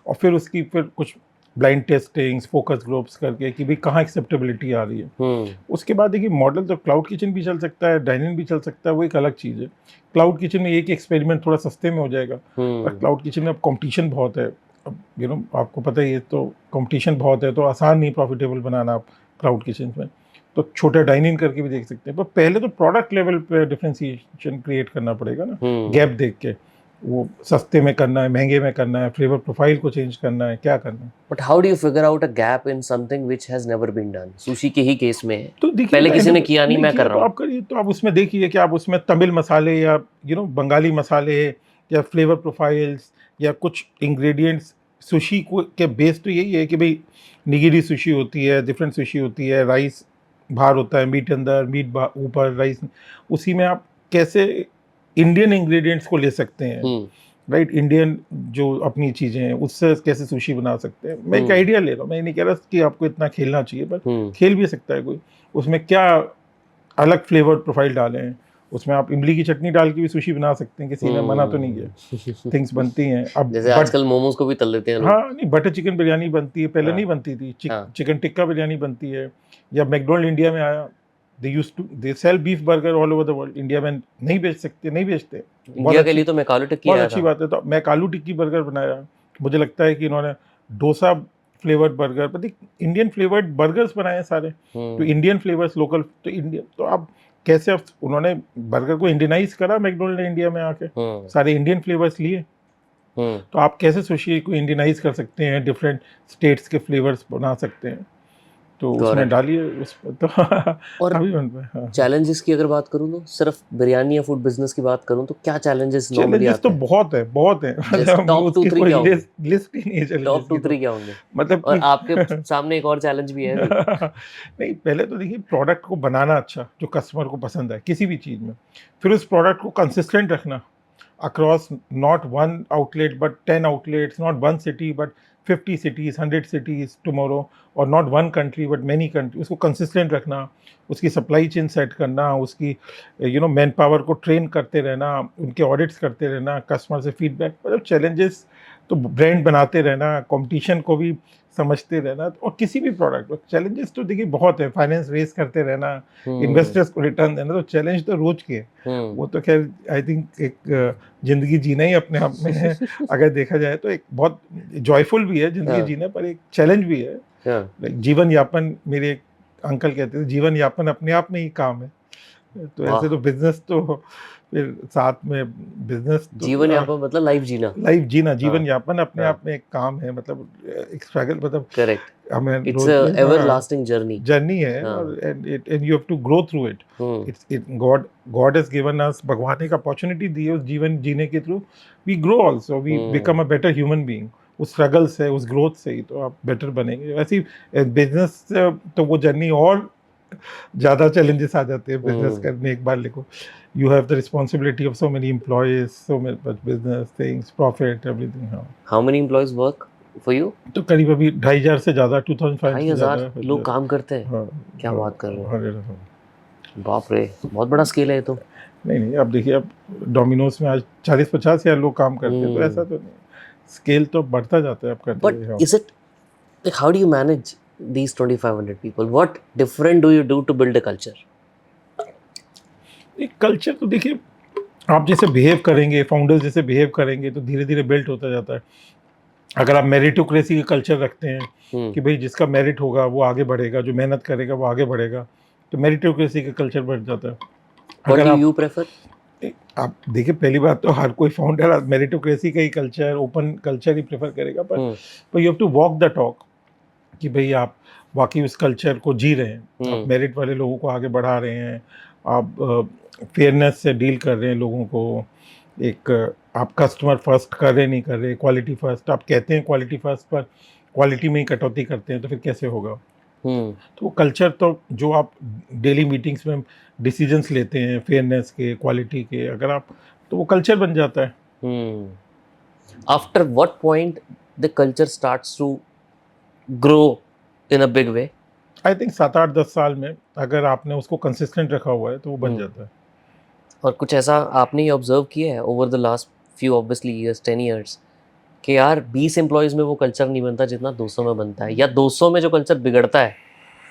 और फिर कुछ ब्लाइंड टेस्टिंग्स, फोकस ग्रुप्स करके कि भाई कहाँ एक्सेप्टेबिलिटी आ रही है। हम्म, उसके बाद देखिए, मॉडल तो क्लाउड किचन भी चल सकता है, डाइनिंग भी चल सकता है, वो एक अलग चीज़ है। क्लाउड किचन में एक एक्सपेरिमेंट थोड़ा सस्ते में हो जाएगा, पर हम्म, क्लाउड किचन में अब कंपटीशन बहुत है। अब आपको पता ही है, तो कंपटीशन बहुत है, तो आसान नहीं प्रॉफिटेबल बनाना आप क्लाउड किचन में। तो छोटा डाइनिंग करके भी देख सकते हैं, पर पहले तो प्रोडक्ट लेवल पे डिफरेंशिएशन क्रिएट करना पड़ेगा ना, गैप देख के। वो सस्ते में करना है, महंगे में करना है, फ्लेवर प्रोफाइल को चेंज करना है, क्या करना है। But how do you figure out a gap in something which has never been done? Sushi के ही केस में है, तो देखिए, पहले किसी मैंने ने किया नहीं, मैं कर किया रहा तो हूँ। आप करिए, तो आप उसमें देखिए कि आप उसमें तमिल मसाले या बंगाली मसाले या फ्लेवर प्रोफाइल्स या कुछ इंग्रेडिएंट्स, सुशी को के बेस तो यही है कि भाई निगिरी सुशी होती है, डिफरेंट सुशी होती है, राइस बाहर होता है, मीट अंदर, मीट ऊपर, राइस। उसी में आप कैसे इंडियन इंग्रेडिएंट्स को ले सकते हैं, हम्म, राइट, इंडियन जो अपनी चीज़ें हैं उससे कैसे सुशी बना सकते हैं। मैं एक हम्म, आइडिया ले रहा हूँ, मैं ये नहीं कह रहा कि आपको इतना खेलना चाहिए, पर हम्म, खेल भी सकता है कोई। उसमें क्या अलग फ्लेवर प्रोफाइल डालें हैं, उसमें आप इमली की चटनी डाल के भी सुशी बना सकते हैं, किसी ने मना तो नहीं किया, हम्म। थिंग्स बनती हैं अब। जैसे बट आजकल मोमोज को भी तल देते हैं लोग। हाँ, नहीं, बटर चिकन बिरयानी बनती है, पहले हाँ, नहीं बनती थी। हाँ। चिकन टिक्का बिरयानी बनती है, या मैकडोनल्ड इंडिया में आया, they sell beef burger all over the world. India में नहीं बेच सकते, नहीं बेचते। बहुत इंडिया के अच्छी लिए तो मैकालो टिक्की बहुत आया अच्छी था। बात है। तो मैं आलू टिक्की बर्गर बनाया, मुझे लगता है कि इन्होंने डोसा फ्लेवर्ड बर्गर, पता इंडियन फ्लेवर्ड बर्गर्स बनाए सारे, तो हम्म, इंडियन फ्लेवर्स लोकल, तो इंडियन, तो आप कैसे आप उन्होंने बर्गर को इंडियनाइज करा मैकडोनल्ड ने इंडिया में आके, हम्म, सारे इंडियन फ्लेवर्स लिए। हम्म, तो आप कैसे सुशी को इंडियनाइज कर सकते हैं, डिफरेंट स्टेट्स के फ्लेवर्स बना सकते हैं, तो उसमें करेक्ट। डालिए उस तो और अभी बन पाए। हाँ, हाँ। चैलेंजेस की अगर बात करूँ तो सिर्फ बिरयानी या फूड बिजनेस की बात करूँ तो क्या चैलेंजेस नॉर्मली चैलेंजेस तो आते हैं? बहुत है, बहुत है। जैसे मतलब टॉप टू उसकी थ्री कोई क्या होंगे? लिस्ट ही नहीं है टॉप चैलेंजेस टू की तो। थ्री क्या होंगे? मतलब और कि आपके सामने एक और चैलेंज भी है अभी। नहीं, पहले तो देखिए प्रोडक्ट को बनाना अच्छा, जो कस्टमर को पसंद है किसी भी चीज़ में। फिर उस प्रोडक्ट को कंसिस्टेंट रखना across, not one outlet but 10 outlets, not one city but 50 cities, 100 cities tomorrow, और not one country but many country. उसको कंसिस्टेंट रखना, उसकी सप्लाई चेन सेट करना, उसकी मैन पावर को ट्रेन करते रहना, उनके ऑडिट्स करते रहना, कस्टमर से फीडबैक, मतलब चैलेंजेस। तो ब्रांड बनाते रहना, कंपटीशन को भी समझते रहना, और किसी भी प्रोडक्ट में चैलेंजेस तो देखिए बहुत है। फाइनेंस रेस करते रहना, हम्म, इन्वेस्टर्स को रिटर्न देना, तो चैलेंज तो रोज के है। हम्म। वो तो खैर आई थिंक एक जिंदगी जीना ही अपने आप में है। अगर देखा जाए तो एक बहुत जॉयफुल भी है जिंदगी हाँ, जीना, पर एक चैलेंज भी है। हाँ। लाइक जीवन यापन, मेरे एक अंकल कहते थे, जीवन यापन अपने आप में ही काम है। तो ऐसे वाह। तो बिजनेस तो फिर साथ में, बिजनेस तो जीवन यापन मतलब लाइफ जीना। लाइफ जीना, हाँ, जीवन यापन अपने हाँ। आप में एक काम है, मतलब एक स्ट्रगल, मतलब करेक्ट। हमें इट्स रोज, अ एवर हाँ, लास्टिंग जर्नी। जर्नी है, हाँ। और and you have to grow through it. Hmm, it God has given us, भगवान ने एक अपॉर्चुनिटी दी है उस जीवन जीने के through. We grow also, we become hmm, a better human being. उस स्ट्रगल से, उस ग्रोथ से ही तो आप बेटर बनेंगे। वैसे ही बिजनेस तो वो जर्नी और ज़्यादा चैलेंजेस आ जाते हैं बिजनेस हम्म। करने। एक बार लिखो, you have the responsibility of so many employees, so much business things, profit, everything. हाँ, how many employees work for you? तो करीब अभी 2,500 से ज़्यादा, 2,500 ढाई से ज़्यादा हजार है लोग ज़्यादा। काम करते हैं? हाँ, क्या हाँ, बात कर रहे हो? हाँ, बाप रे, बहुत बड़ा स्केल है ये तो। नहीं नहीं, अब देखिए, अब डोमिनोज में आज 40-50 हजार लोग काम करते हैं, तो ऐसा हम्म। तो नहीं, स्केल तो बढ़ता जाता है, आप करते बट हैं। हाँ, is it like how do you manage these 2500 people? What different do you do to build a culture? एक कल्चर तो देखिए, आप जैसे बिहेव करेंगे, फाउंडर्स जैसे बिहेव करेंगे, तो धीरे धीरे बिल्ट होता जाता है। अगर आप मेरिटोक्रेसी का कल्चर रखते हैं हम्म, कि भाई जिसका मेरिट होगा वो आगे बढ़ेगा, जो मेहनत करेगा वो आगे बढ़ेगा, तो मेरिटोक्रेसी का कल्चर बढ़ जाता है। व्हाट अगर डू आप यू प्रेफर? आप देखिए, पहली बात तो हर कोई फाउंडर मेरिटोक्रेसी का ही कल्चर, ओपन कल्चर ही प्रेफर करेगा, पर you have to walk the talk कि भाई आप वाकई उस कल्चर को जी रहे हैं, आप मेरिट वाले लोगों को आगे बढ़ा रहे हैं, आप फेयरनेस से डील कर रहे हैं लोगों को, एक आप कस्टमर फर्स्ट कर रहे नहीं कर रहे, क्वालिटी फर्स्ट आप कहते हैं, क्वालिटी फर्स्ट पर क्वालिटी में ही कटौती करते हैं, तो फिर कैसे होगा? तो वो कल्चर तो जो आप डेली मीटिंग्स में डिसीजंस लेते हैं फेयरनेस के, क्वालिटी के, अगर आप, तो वो कल्चर बन जाता है। After what point the culture starts to grow in a big way? I think 7-8-10 साल में अगर आपने उसको कंसिस्टेंट रखा हुआ है तो वो बन जाता है। और कुछ ऐसा आपने ये ऑब्जर्व किया है over the last few obviously years, 10 years, कि यार 20 एम्प्लॉयज़ में वो कल्चर नहीं बनता जितना 200 में बनता है, या 200 में जो कल्चर बिगड़ता है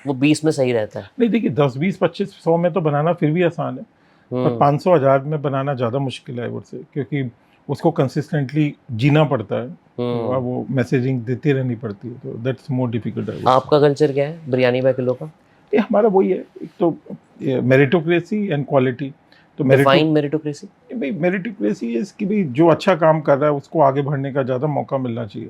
वो 20 में सही रहता है? नहीं देखिए, 10-20-25-100 में तो बनाना फिर भी आसान है, पर 500-1000 में बनाना ज़्यादा मुश्किल है उससे, क्योंकि उसको कंसिस्टेंटली जीना पड़ता है, वो मैसेजिंग देती रहनी पड़ती है, तो दैट्स मोर डिफिकल्ट। आपका कल्चर क्या है बिरयानी बाय किलो का? ये हमारा वही है, एक तो मेरिटोक्रेसी एंड क्वालिटी। तो डिफाइन मेरिटोक्रेसी। भाई मेरिटोक्रेसी है कि भाई जो अच्छा काम कर रहा है उसको आगे बढ़ने का ज़्यादा मौका मिलना चाहिए,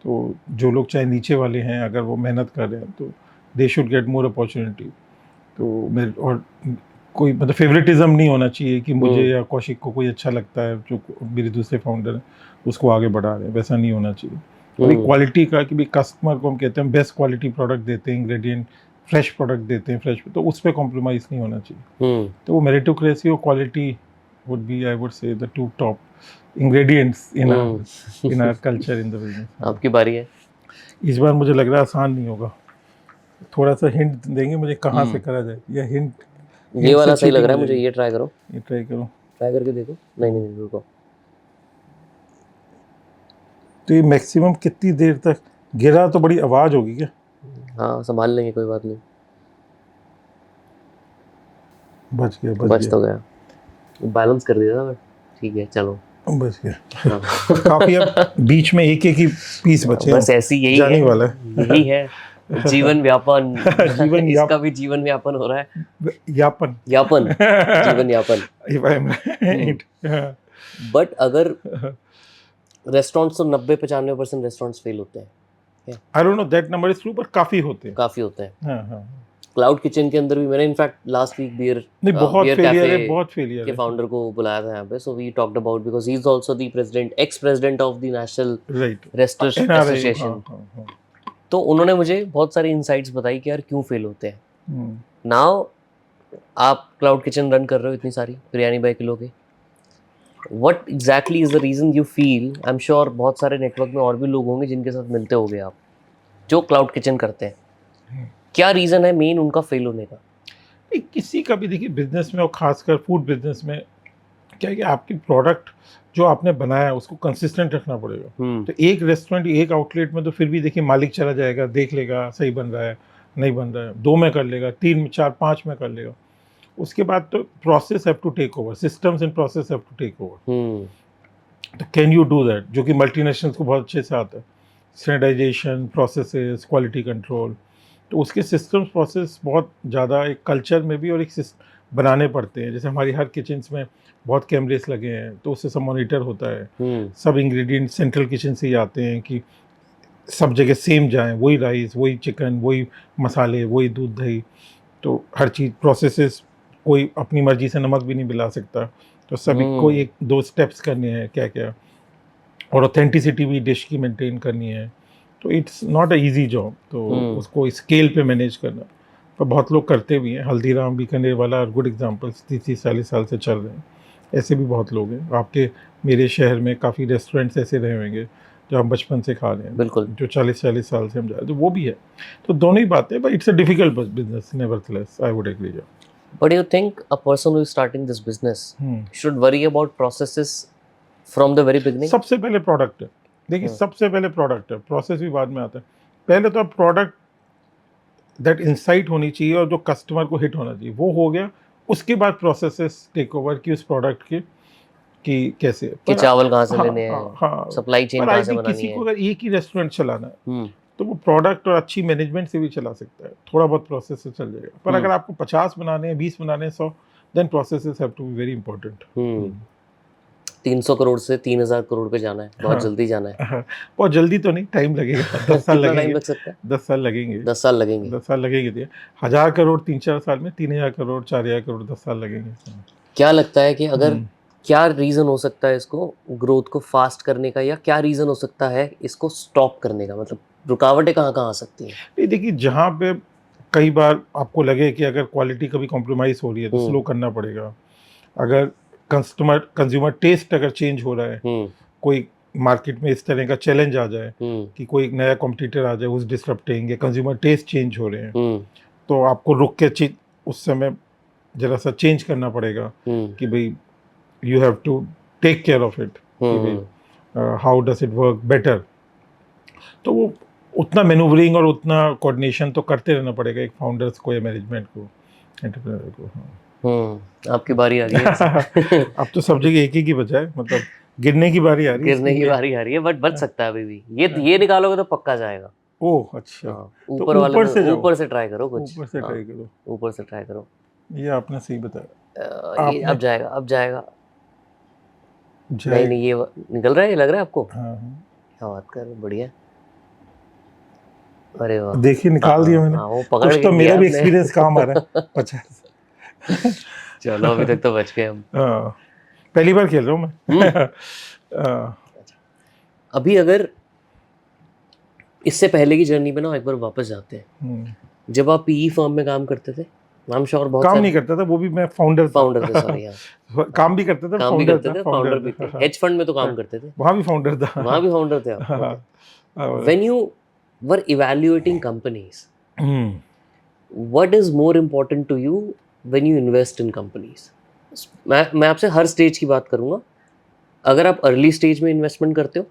तो जो लोग चाहे नीचे वाले हैं अगर वो मेहनत कर रहे हैं तो they should get more opportunity. तो मेरे और कोई मतलब फेवरेटिज्म नहीं होना चाहिए कि मुझे या कौशिक को कोई अच्छा लगता है जो मेरे दूसरे फाउंडर हैं उसको आगे बढ़ा रहे हैं, वैसा नहीं होना चाहिए। और क्वालिटी का कि भाई कस्टमर को हम कहते हैं बेस्ट क्वालिटी प्रोडक्ट देते हैं, इंग्रेडिएंट फ्रेश प्रोडक्ट देते हैं, फ्रेश, तो उस पर कॉम्प्रोमाइज़ नहीं होना चाहिए। तो वो मेरिटोक्रेसी और quality would be, I would say, the two top ingredients in our culture in the business. आपकी बारी है। इस बार मुझे लग रहा है आसान नहीं होगा, थोड़ा सा हिंट देंगे मुझे कहाँ से करा जाए, या हिंट ये वाला सही लग रहा है मुझे, ये ट्राई करो, ये ट्राई करो, ट्राई करके देखो। नहीं रुको। तो ये मैक्सिमम कितनी देर तक गिरा? तो बड़ी आवाज होगी क्या? हाँ संभाल लेंगे, कोई बात नहीं। बच गया, बच तो गया, बैलेंस कर दिया था, ठीक है चलो बच गया। काफी अब बीच में एक एक ही पीस बचे, बस ऐसी यही जाने है, वाला है। यही है जीवन व्यापन। जीवन इसका भी जीवन व्यापन हो रहा है, यापन जीवन यापन। बट अगर रेस्टोरेंट्स तो 90-95% रेस्टोरेंट्स फेल होते हैं। I don't know that number is true, पर काफी होते हैं। हाँ। क्लाउड किचन के अंदर भी मैंने इनफैक्ट लास्ट वीक बियर फेलियर के फाउंडर को बुलाया था यहाँ पे, so we talked about, because he is also the president, ex president of the National Restaurant Association. तो उन्होंने मुझे बहुत सारी इनसाइट्स बताई कि यार क्यों फेल होते हैं। नाउ आप क्लाउड किचन रन कर रहे हो इतनी सारी बिरयानी बाय किलो के, what exactly is the reason you feel? I am sure बहुत सारे नेटवर्क में और भी लोग होंगे जिनके साथ मिलते होंगे आप, जो क्लाउड किचन करते हैं, क्या रीजन है मेन उनका फेल होने का? किसी का भी देखिए बिजनेस में, और खासकर फूड बिजनेस में क्या है कि आपकी प्रोडक्ट जो आपने बनाया है उसको कंसिस्टेंट रखना पड़ेगा। तो एक रेस्टोरेंट, एक आउटलेट में तो फिर भी देखिए मालिक चला जाएगा, देख लेगा सही बन रहा है नहीं बन रहा है, 2 में कर लेगा, 3 में, 4, 5 में कर लेगा। उसके बाद तो process have to take over, systems and process have to take over. तो कैन यू डू दैट, जो कि मल्टीनेशनल्स को बहुत अच्छे से आता है, स्टैंडर्डाइजेशन, प्रोसेसेस, क्वालिटी कंट्रोल। तो उसके सिस्टम्स प्रोसेस बहुत ज़्यादा एक कल्चर में भी और एक बनाने पड़ते हैं। जैसे हमारी हर किचन्स में बहुत कैमरेस लगे हैं, तो उससे सब मॉनिटर होता है। सब इंग्रेडिएंट सेंट्रल किचन से ही आते हैं कि सब जगह सेम जाएं, वही राइस, वही चिकन, वही मसाले, वही दूध दही, तो हर चीज़ प्रोसेसेस, कोई अपनी मर्जी से नमक भी नहीं मिला सकता। तो सभी को 1-2 स्टेप्स करने हैं क्या क्या, और ऑथेंटिसिटी भी डिश की मेंटेन करनी है। तो it's not a easy job, तो उसको स्केल पे मैनेज करना, पर बहुत लोग करते भी हैं। हल्दीराम, बीकानेर वाला गुड एग्जांपल्स, 30-40 साल से चल रहे हैं। ऐसे भी बहुत लोग हैं आपके मेरे शहर में, काफ़ी रेस्टोरेंट्स ऐसे रहे होंगे जो हम बचपन से खा रहे हैं, बिल्कुल, जो 40-40 साल से हम जा रहे हैं, तो वो भी है। तो दोनों ही बातें, but it's a difficult business nevertheless, I would agree. But do you think a person who is starting this business should worry about processes from the very beginning? सबसे पहले प्रोडक्ट है, देखिए सबसे पहले प्रोडक्ट है, प्रोसेस भी बाद में आता है। पहले तो प्रोडक्ट दैट इंसाइट होनी चाहिए और जो कस्टमर को हिट होना चाहिए, वो हो गया। उसके बाद प्रोसेसेस टेक ओवर कि उस प्रोडक्ट के कि कैसे, कि चावल कहाँ से लेने हैं, सप्लाई चेन कहाँ से बनानी है। किसी को अगर एक ही रेस्टोरेंट चलाना है तो वो प्रोडक्ट और अच्छी मैनेजमेंट से भी चला सकता है, थोड़ा बहुत प्रोसेस से चल जाएगा। पर अगर आपको 50 बनाने हैं, 20 बनाने हैं, 100, then processes have to be very important. 300 crore से 3000 करोड़ पे जाना है, बहुत हाँ, जल्दी जाना है। हाँ, बहुत जल्दी तो नहीं, टाइम लगेगा, 10 साल कितना टाइम लगेंगे, लग सकता है? 10 साल लगेंगे, 10 साल लगेंगे। 10 साल लगेंगे। 1000 करोड़ 3-4 साल में, 3000 करोड़ 4000 करोड़ 10 साल लगेंगे। क्या लगता है कि अगर हम्म। क्या रीजन हो सकता है इसको ग्रोथ को फास्ट करने का, या क्या रीजन हो सकता है इसको स्टॉप करने का? मतलब रुकावटें कहाँ कहाँ आ सकती हैं? नहीं, देखिए, जहाँ पे कई बार आपको लगे कि अगर क्वालिटी कभी कॉम्प्रोमाइज़ हो रही है तो स्लो करना पड़ेगा। अगर कंज्यूमर टेस्ट अगर चेंज हो रहा है, कोई मार्केट में इस तरह का चैलेंज आ जाए कि कोई नया कॉम्पिटिटर आ जाए, उस डिसरप्टिंग, या कंज्यूमर टेस्ट चेंज हो रहे हैं, तो आपको रुक के उस समय जरा सा चेंज करना पड़ेगा कि भाई you have to take care of it, कि भाई how does it work better. तो वो उतना मैनूवरिंग और उतना कोऑर्डिनेशन तो करते रहना पड़ेगा एक फाउंडर्स को या मैनेजमेंट को, एंटरप्रेन्योर को। आपकी बारी आ रही है। अब तो सब जगह एक ही बचा है, मतलब गिरने की बारी आ रही है, गिरने की बारी आ रही है, बट बच सकता है अभी भी। ये निकालोगे तो पक्का जाएगा। ओह अच्छा, ऊपर वाले ऊपर से ऊपर से ट्राई करो, कुछ ऊपर से ट्राई करो, ऊपर से ट्राई करो। ये आपने सही बताया। ये अब जाएगा, अब जाएगा। जाएगा। नहीं, ये निकल रहा है, ये लग रहा है आपको? हाँ, क्या बात कर, बढ़िया। अरे वाह, देखिए निकाल दिया मैंने। वो पकड़ कुछ के तो मेरा किया भी आपने। एक्सपीरियंस काम आ रहा है। 50। चलो, अभी तक तो बच गए हम। पहली बार खेल रहा हूँ मैं। अभी अगर इससे पहले की जर्नी पे ना एक बार वापस जाते हैं, जब आप पीई फर्म में काम करते थे, आई एम श्योर बहुत काम नहीं करता था, वो भी मैं फाउंडर थे, सॉरी यार। काम भी करता था, काम भी करते थे, फाउंडर भी थे। हेज फंड में तो काम करते थे, वहाँ भी फाउंडर था। वहाँ भी फाउंडर थे आप। When you were evaluating companies, what is more important to you when you invest in companies? मैं आपसे हर स्टेज की बात करूँगा। अगर आप अर्ली स्टेज में इन्वेस्टमेंट करते हो,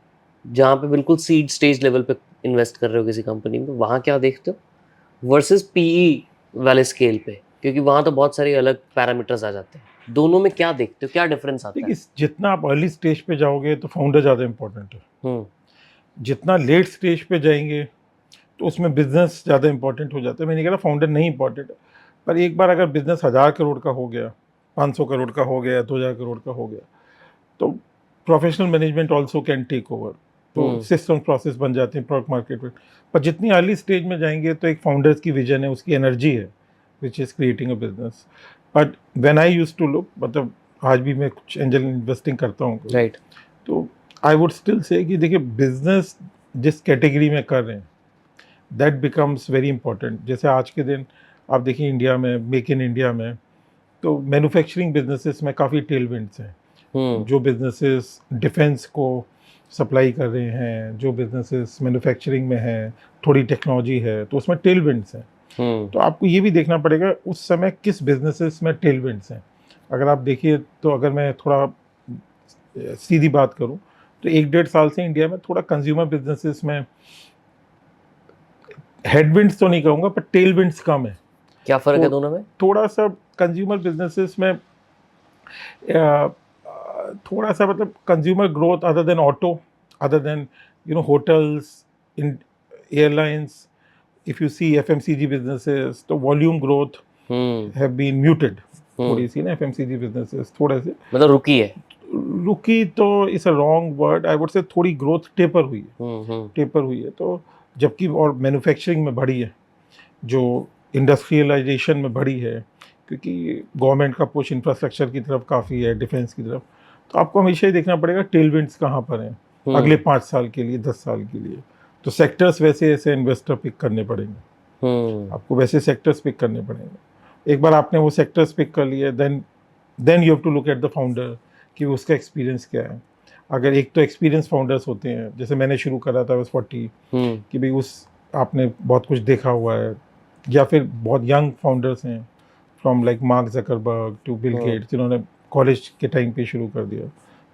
जहाँ पे बिल्कुल सीड स्टेज लेवल पे इन्वेस्ट कर रहे हो किसी कंपनी में, वहाँ क्या देखते हो, वर्सेस पीई वाले स्केल पे, क्योंकि वहाँ तो बहुत सारे अलग पैरामीटर्स आ जाते हैं। दोनों में क्या देखते हो, क्या डिफरेंस आता है? जितना आप अर्ली स्टेज पे जाओगे तो फाउंडर ज़्यादा इंपॉर्टेंट है, जितना लेट स्टेज पे जाएंगे तो उसमें बिजनेस ज़्यादा इंपॉर्टेंट हो जाता है। मैं नहीं कह रहा फाउंडर नहीं इंपॉर्टेंट है, पर एक बार अगर बिजनेस 1000 करोड़ का हो गया, 500 करोड़ का हो गया, 2000 करोड़ का हो गया, तो professional management also can take over, तो सिस्टम प्रोसेस बन जाते हैं प्रोडक्ट मार्केट में। पर जितनी अर्ली स्टेज में जाएंगे तो एक फाउंडर्स की विजन है, उसकी एनर्जी है, which is creating a business. But when I used to look, मतलब आज भी मैं कुछ एंजल इन्वेस्टिंग करता हूँ, राइट, तो आई वुड स्टिल से कि देखिए, बिजनेस जिस कैटेगरी में कर रहे हैं दैट बिकम्स वेरी इंपॉर्टेंट। जैसे आज के दिन आप देखिए इंडिया में, मेक इन इंडिया में, तो मैन्युफैक्चरिंग बिजनेसेस में काफ़ी टेलविंड्स हैं। जो बिजनेसेस डिफेंस को सप्लाई कर रहे हैं, जो बिजनेसेस मैन्युफैक्चरिंग में हैं, थोड़ी टेक्नोलॉजी है, तो उसमें टेलविंड्स हैं। तो आपको ये भी देखना पड़ेगा उस समय किस बिजनेसेस में टेलविंड्स हैं। अगर आप देखिए, तो अगर मैं थोड़ा सीधी बात करूं, तो 1-1.5 साल से इंडिया में थोड़ा कंज्यूमर बिजनेसेस में हेडविंड्स तो नहीं कहूँगा, पर टेलविंड्स कम है। क्या फ़र्क है दोनों में? थोड़ा सा कंज्यूमर बिजनेसेस में थोड़ा सा, मतलब consumer growth other than auto, other than hotels, in airlines, if you see FMCG businesses, तो volume growth have been muted, थोड़ी सी ना FMCG businesses थोड़े से, मतलब रुकी तो इस अ रॉन्ग वर्ड, आई वुड से थोड़ी ग्रोथ टेपर हुई है। तो जबकि और मैन्युफैक्चरिंग में बढ़ी है, जो इंडस्ट्रियलाइजेशन में बढ़ी है, क्योंकि गवर्नमेंट का पुश इंफ्रास्ट्रक्चर की तरफ काफ़ी है, डिफेंस की तरफ। तो आपको हमेशा ही देखना पड़ेगा टेलविंड्स कहाँ पर हैं अगले 5 साल के लिए, 10 साल के लिए। तो सेक्टर्स वैसे ऐसे इन्वेस्टर पिक करने पड़ेंगे, आपको वैसे सेक्टर्स पिक करने पड़ेंगे। एक बार आपने वो सेक्टर्स पिक कर लिए, then you have to look at the founder कि उसका एक्सपीरियंस क्या है। अगर एक तो एक्सपीरियंस फाउंडर्स होते हैं, जैसे मैंने शुरू करा था बस 40, कि भाई आपने बहुत कुछ देखा हुआ है, या फिर बहुत यंग फाउंडर्स हैं, from like Mark Zuckerberg to Bill Gates, जिन्होंने कॉलेज के टाइम पे शुरू कर दिया।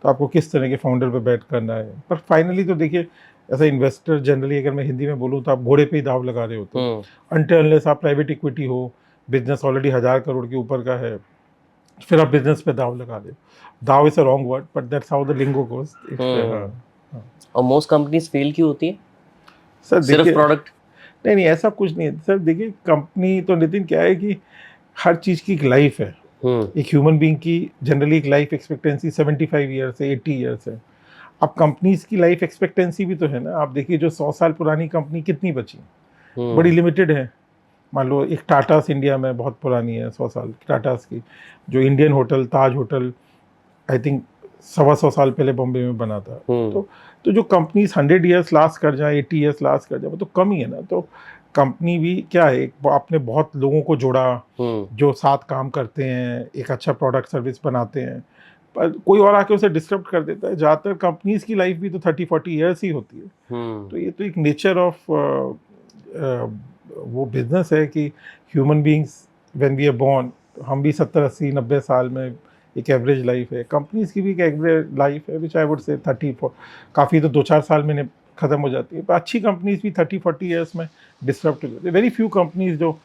तो आपको किस तरह के फाउंडर पे बैट करना है। पर फाइनली तो देखिए, ऐसा इन्वेस्टर जनरली, अगर मैं हिंदी में बोलूँ, तो आप घोड़े पे ही दाव लगा रहे होते हैं। अनटिल अनलेस आप प्राइवेट इक्विटी हो, बिजनेस ऑलरेडी 1000 करोड़ के ऊपर का है, फिर आप बिजनेस पे दाव लगा दे। दाव is a wrong word, but that's how the lingo goes. और मोस्ट कंपनीज फेल क्यों होती है सर? सिर्फ प्रोडक्ट? नहीं, ऐसा कुछ नहीं है सर। देखिए, कंपनी तो नितिन क्या है कि हर चीज़ की एक लाइफ है। एक ह्यूमन बीइंग की जनरली एक लाइफ एक्सपेक्टेंसी 75 ईयर्स है, 80 ईयर्स है। अब कंपनीज की लाइफ एक्सपेक्टेंसी भी तो है ना, आप देखिए जो 100 साल पुरानी कंपनी कितनी बची, बड़ी लिमिटेड है। मान लो एक टाटास इंडिया में बहुत पुरानी है, 100 साल टाटास की। जो Indian hotel Taj hotel I think 125 साल पहले बॉम्बे में बना था। तो जो कंपनीज 100 ईयर्स लास्ट कर जाए, 80 ईयर्स लास्ट कर जाए, वो तो कम ही है ना। तो कंपनी भी क्या है, आपने बहुत लोगों को जोड़ा जो साथ काम करते हैं, एक अच्छा प्रोडक्ट सर्विस बनाते हैं, पर कोई और आके उसे डिस्टर्ब कर देता है। ज़्यादातर कंपनीज की लाइफ भी तो 30-40 ईयर्स ही होती है। तो ये तो एक नेचर ऑफ वो बिजनेस है कि human beings when we are born, हम भी 70-80-90 साल में एक एवरेज लाइफ है। कंपनीज की भी एक एवरेज लाइफ है विच आई वुड से 30, काफ़ी तो 2-4 साल में ख़त्म हो जाती है। पर अच्छी कंपनीज भी 30-40 ईयर्स में डिस्टर्ब हो जाती है। वेरी फ्यू कंपनीज जो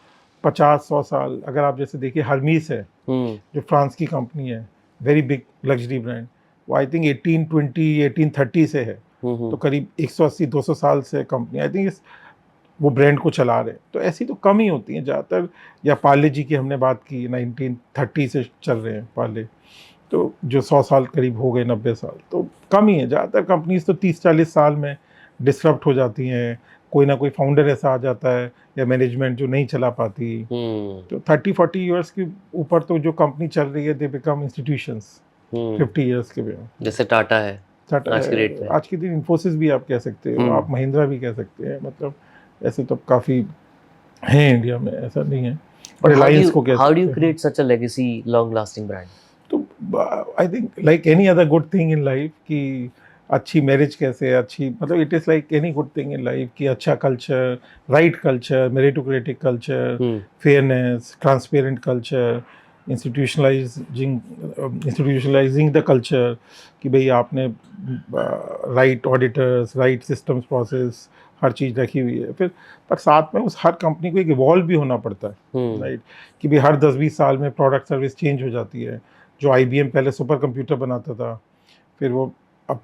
50-100 साल, अगर आप जैसे देखिए हर्मीस है जो फ्रांस की कंपनी है, वेरी बिग लग्जरी ब्रांड, वो आई थिंक 1820-1830 से है। तो करीब 180-200 साल से कंपनी आई थिंक वो ब्रांड को चला रहे हैं। तो ऐसी तो कम ही होती हैं ज़्यादातर। या पार्ले जी की हमने बात की, 1930 से चल रहे हैं पार्ले, तो जो 100 साल करीब हो गए, 90 साल, तो कम ही है। ज़्यादातर कंपनीज तो 30-40 साल में डिस्टर्ब हो जाती हैं। कोई ना कोई फाउंडर ऐसा आ जाता है या मैनेजमेंट जो नहीं चला पाती। तो 30-40 ईयर्स के ऊपर तो जो कंपनी चल रही है, दे बिकम इंस्टीट्यूशंस 50 ईयर्स के भी। जैसे टाटा है आज के डेट में, आज के दिन इन्फोसिस भी आप कह सकते हो, आप महिंद्रा भी कह सकते हैं। मतलब ऐसे तो काफ़ी हैं इंडिया में, ऐसा नहीं है। But रिलायंस को how do you create such a legacy, long-lasting brand? तो I think like any other good thing in life कि अच्छी मैरिज कैसे, अच्छी मतलब it is like any good thing in life कि अच्छा culture, right culture, meritocratic culture, fairness, transparent culture, institutionalising the culture कि भाई आपने right auditors, right systems, process, हर चीज़ रखी हुई है। फिर पर साथ में उस हर कंपनी को एक इवॉल्व भी होना पड़ता है, राइट, कि भाई हर 10-20 साल में प्रोडक्ट सर्विस चेंज हो जाती है। जो IBM पहले सुपर कंप्यूटर बनाता था, फिर वो अब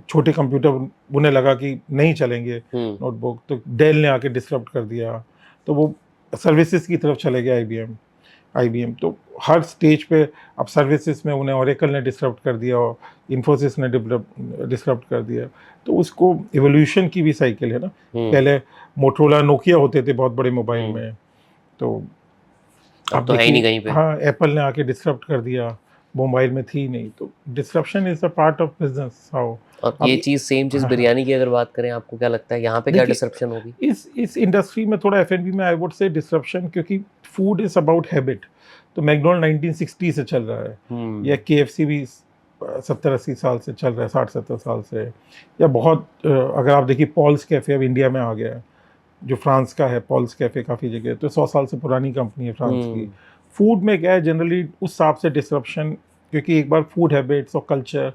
छोटे कंप्यूटर उन्हें लगा कि नहीं चलेंगे नोटबुक, तो डेल ने आके डिसरप्ट कर दिया, तो वो सर्विसेज की तरफ चले गए IBM। तो हर स्टेज पे अब सर्विसेज में उन्हें ओरेकल ने डिसरप्ट कर दिया और इन्फोसिस ने डिसरप्ट कर दिया। तो उसको एवोल्यूशन की भी साइकिल है ना। पहले मोटरोला, नोकिया होते थे बहुत बड़े मोबाइल में, तो अब तो है ही नहीं कहीं पे। हाँ, एप्पल ने आके डिसरप्ट कर दिया, मोबाइल में थी नहीं। तो disruption is a part of business. How और ये चीज़ सेम चीज़ बिरयानी की अगर बात करें, आपको क्या लगता है यहाँ पे क्या डिसरप्शन होगी? इस इंडस्ट्री में थोड़ा F&B में आई वुड से डिसरप्शन, क्योंकि फूड इज अबाउट हैबिट। तो मैकडोनल्ड 1960 से चल रहा है, या KFC भी 70-80 साल से चल रहा है, 60-70 साल से। या बहुत अगर आप देखिए पॉल्स कैफ़े अब इंडिया में आ गया है, जो फ्रांस का है। पॉल्स कैफ़े काफ़ी जगह, तो 100 साल से पुरानी कंपनी है फ्रांस की। फूड में क्या है जनरली उस हिसाब से डिसरप्शन, क्योंकि एक बार फूड हैबिट्स और culture,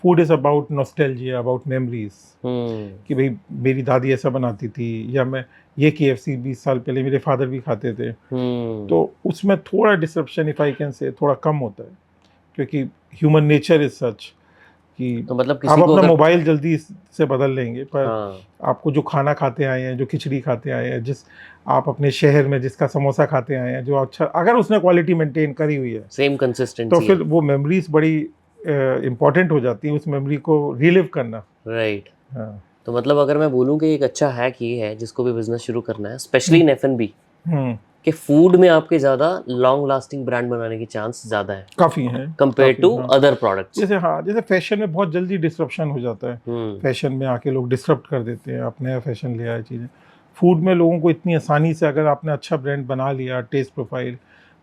food is about nostalgia, about memories, कि भाई मेरी दादी ऐसा बनाती थी, या मैं ये KFC 20 साल पहले मेरे फादर भी खाते थे। तो उसमें थोड़ा disruption, if I can say, थोड़ा कम होता है, क्योंकि ह्यूमन नेचर इज सच कि तो मतलब आप अपना मोबाइल जल्दी से बदल लेंगे, पर आपको जो खाना खाते आए हैं, जो खिचड़ी खाते आए हैं, जिस आप अपने शहर में जिसका समोसा खाते आए हैं, जो अच्छा, अगर उसने क्वालिटी मेंटेन करी हुई है, सेम कंसिस्टेंसी, तो फिर वो मेमोरीज बड़ी इम्पोर्टेंट हो जाती है, उस मेमोरी को रिलिव करना। राइट। हाँ। तो मतलब अगर मैं बोलूँ कि एक अच्छा हैक ये है जिसको भी बिजनेस शुरू करना है, स्पेशली इन F&B, कि फूड में आपके ज़्यादा लॉन्ग लास्टिंग ब्रांड बनाने की चांस ज़्यादा है, काफ़ी है कंपेयर टू अदर प्रोडक्ट्स। जैसे फैशन में बहुत जल्दी डिसरप्शन हो जाता है। फैशन में आके लोग डिसरप्ट कर देते हैं, आप नया फैशन ले आए चीज़ें। फूड में लोगों को इतनी आसानी से, अगर आपने अच्छा ब्रांड बना लिया, टेस्ट प्रोफाइल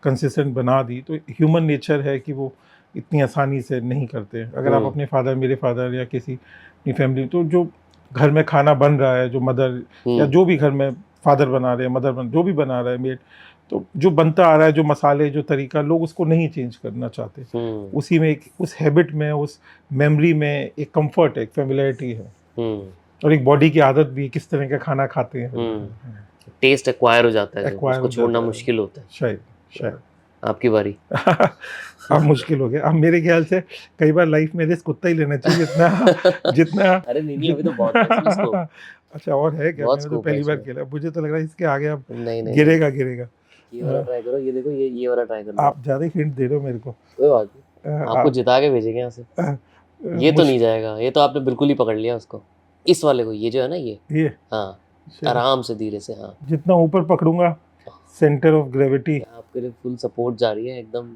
कंसिस्टेंट बना दी, तो ह्यूमन नेचर है कि वो इतनी आसानी से नहीं करते। अगर आप अपने फादर, मेरे फादर, या किसी अपनी फैमिली, तो जो घर में खाना बन रहा है, जो मदर या जो भी घर में फादर बना रहे हैं, मदर जो भी बना रहा है, मेड, तो जो बनता आ रहा है, जो मसाले, जो तरीका, लोग उसको नहीं चेंज करना चाहते। उसी में उस हैबिट में, उस मेमोरी में एक कंफर्ट है, एक फेमिलियरिटी है, और एक बॉडी की आदत भी, किस तरह का खाना खाते हैं। टेस्ट एक्वायर हो जाता है, उसको छोड़ना मुश्किल होता है। शायद आपकी बारी। अब मुश्किल हो गया। अब मेरे ख्याल से कई बार लाइफ में रिस्क उतना ही लेना चाहिए जितना अरे नहीं, अभी तो बहुत है। अच्छा, और है क्या? मैंने तो पहली बार खेला, मुझे तो लग रहा है इसके आगे अब गिरेगा। ये वाला ट्राई करो, ये देखो, ये वाला ट्राई करो। आप ज़्यादा हिंट दे रहे हो मेरे को। कोई बात नहीं, आपको जिता के भेजेंगे यहाँ से। ये तो नहीं जाएगा, ये तो आपने बिल्कुल ही पकड़ लिया उसको। इस वाले को, ये जो है ना ये हाँ, आराम से धीरे से। हाँ, जितना ऊपर पकड़ूंगा सेंटर ऑफ ग्रेविटी आपके लिए फुल सपोर्ट जा रही है एकदम।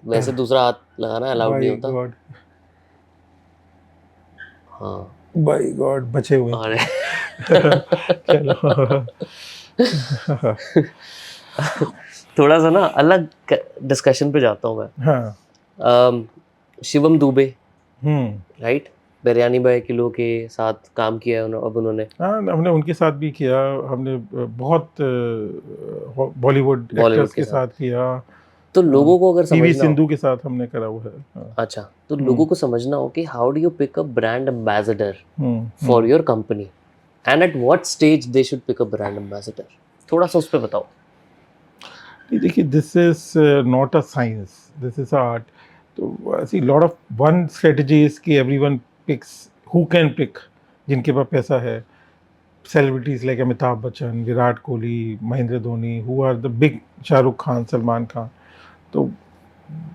वैसे दूसरा हाथ लगाना अलाउड नहीं होता। गॉड, हाँ बाय गॉड, बचे हुए। अरे चलो थोड़ा सा ना अलग डिस्कशन पे जाता हूँ मैं। हाँ, Shivam Dubey, right, biryani bye Kilo के साथ काम किया है अब उन्होंने। हाँ, हमने उनके साथ भी किया, हमने बहुत बॉलीवुड एक्टर्स के साथ किया। तो लोगों को अगर समझना पीवी सिंधु के साथ हमने करा हुआ है। हाँ। अच्छा, तो लोगों को समझना हो कि how do you pick a brand ambassador for your company and at what stage they should pick a brand ambassador, थोड़ा सा उस पे बताओ। देखिए, this is not a science, this is art. तो see lot of one strategy is कि everyone picks who can pick, जिनके पास पैसा है। Celebrities like Amitabh Bachchan, Virat Kohli, Mahendra Dhoni, who are the big, Shahrukh Khan, Salman Khan. तो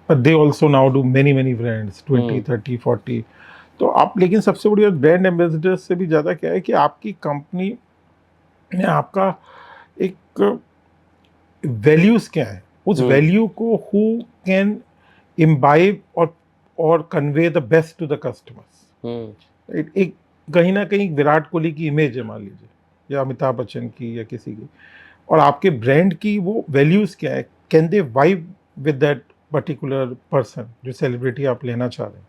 but they also now do many brands, 20, 30, 40। तो आप, लेकिन सबसे बड़ी बात ब्रांड एम्बेसडर से भी ज़्यादा क्या है कि आपकी कंपनी में आपका एक वैल्यूज़ क्या है, उस वैल्यू को हु कैन इम्बाइब और convey the best to the customers. एक कहीं ना कहीं विराट कोहली की इमेज है मान लीजिए, या अमिताभ बच्चन की, या किसी की, और आपके ब्रांड की वो वैल्यूज़ क्या है, can they vibe with that particular person, जो सेलिब्रिटी आप लेना चाह रहे हैं।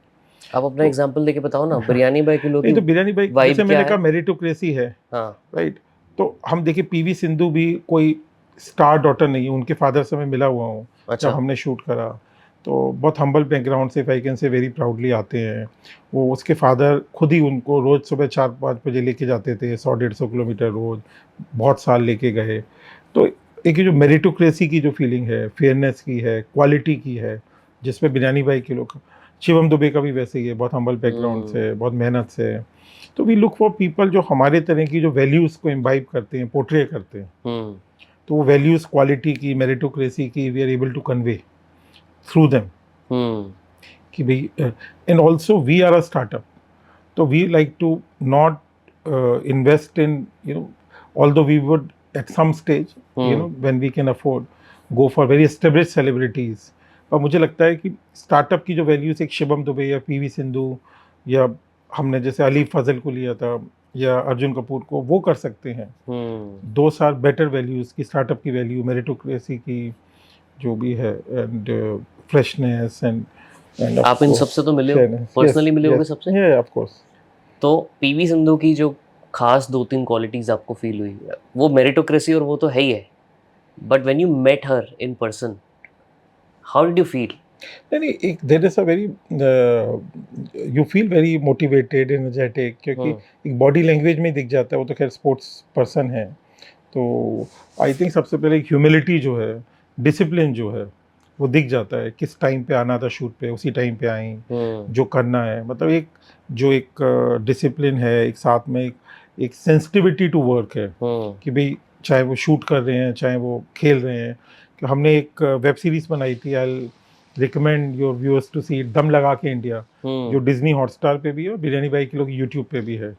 आप अपना एग्जांपल देके बताओ ना। बिरयानी बाय किलो की नहीं, तो बिरयानी बाई जैसे मैंने कहा मेरिटोक्रेसी है। हाँ, राइट। तो हम देखिए, पीवी सिंधु भी कोई स्टार डॉटर नहीं है, उनके फादर से मैं मिला हुआ हूँ। अच्छा। जब हमने शूट करा तो बहुत हम्बल बैकग्राउंड से, I can say very proudly आते हैं वो। उसके फादर खुद ही उनको रोज़ सुबह 4-5 बजे लेके जाते थे, 100-150 किलोमीटर रोज़, बहुत साल लेके गए। तो एक जो मेरिटोक्रेसी की जो फीलिंग है, फेयरनेस की है, क्वालिटी की है, जिसमें बिरयानी बाई किलो का, शिवम दुबे का भी वैसे ही है, बहुत हम्बल बैकग्राउंड से, बहुत मेहनत से। तो वी लुक फॉर पीपल जो हमारे तरह की जो वैल्यूज़ को इम्बाइब करते हैं, पोर्ट्रे करते हैं। तो वो वैल्यूज़, क्वालिटी की, मेरिटोक्रेसी की, we are able to convey through them कि भाई, and also we are a startup, तो we like to not invest in, you know, although we would at some stage, you know, when we can afford, go for very established celebrities। और मुझे लगता है कि स्टार्टअप की जो वैल्यूज एक शिवम दुबे या पीवी सिंधु, या हमने जैसे अली फजल को लिया था, या अर्जुन कपूर को, वो कर सकते हैं। 2 साल बेटर वैल्यूज की, स्टार्टअप की वैल्यू, मेरिटोक्रेसी की जो भी है, एंड फ्रेशनेस एंड आप इन सबसे तो मिले हो, पर्सनली मिले होगे सबसे। या ऑफ कोर्स। तो पीवी सिंधु की जो खास 2-3 क्वालिटीज आपको फील हुई, वो मेरिटोक्रेसी और वो तो है ही है, but when you met her in person, how did you feel? नहीं, एक there is a very, you feel very motivated, energetic, क्योंकि एक बॉडी लैंग्वेज में दिख जाता है। वो तो खैर स्पोर्ट्स पर्सन है, तो आई थिंक सबसे पहले ह्यूमिलिटी जो है, डिसिप्लिन जो है, वो दिख जाता है। किस टाइम पे आना था शूट पे, उसी टाइम पे आई, जो करना है, मतलब एक जो एक डिसिप्लिन है, एक साथ में एक सेंसिटिविटी टू वर्क है कि भाई, चाहे वो शूट कर रहे हैं, चाहे वो खेल रहे हैं। कि हमने एक वेब सीरीज बनाई थी, I recommend your viewers to see, दम लगा के इंडिया, जो डिज्नी हॉटस्टार पे भी है और बिरयानी बाई किलो की यूट्यूब पे भी है।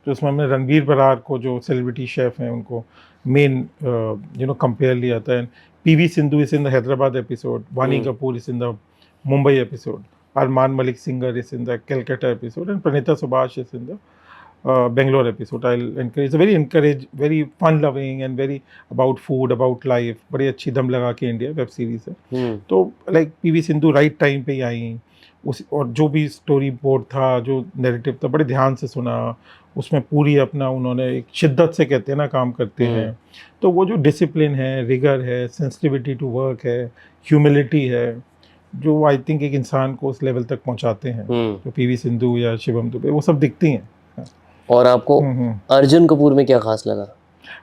तो उसमें हमने रणवीर बरार को, जो सेलिब्रिटी शेफ हैं, उनको मेन यू नो कंपेयर लिया था। PV Sindhu is in the Hyderabad episode, Vani Kapoor is in the Mumbai episode, Armaan Malik singer is in the Calcutta episode, and Pranitha Subhash is in the Bangalore episode। I'll encourage, very fun loving and very about food, about life। बड़ी अच्छी दम लगा के इंडिया वेब सीरीज है। तो like PV Sindhu right time पे ही आई, उस और जो भी स्टोरी बोर्ड था, जो नैरेटिव था, बड़े ध्यान से सुना। उसमें पूरी अपना उन्होंने एक शिद्दत से, कहते हैं ना, काम करते हैं। तो वो जो डिसिप्लिन है, रिगर है, सेंसिटिविटी टू वर्क है, ह्यूमिलिटी है, जो आई थिंक एक इंसान को उस लेवल तक पहुंचाते हैं, जो पीवी सिंधु या शिवम दुबे, वो सब दिखती हैं। और आपको अर्जुन कपूर में क्या खास लगा?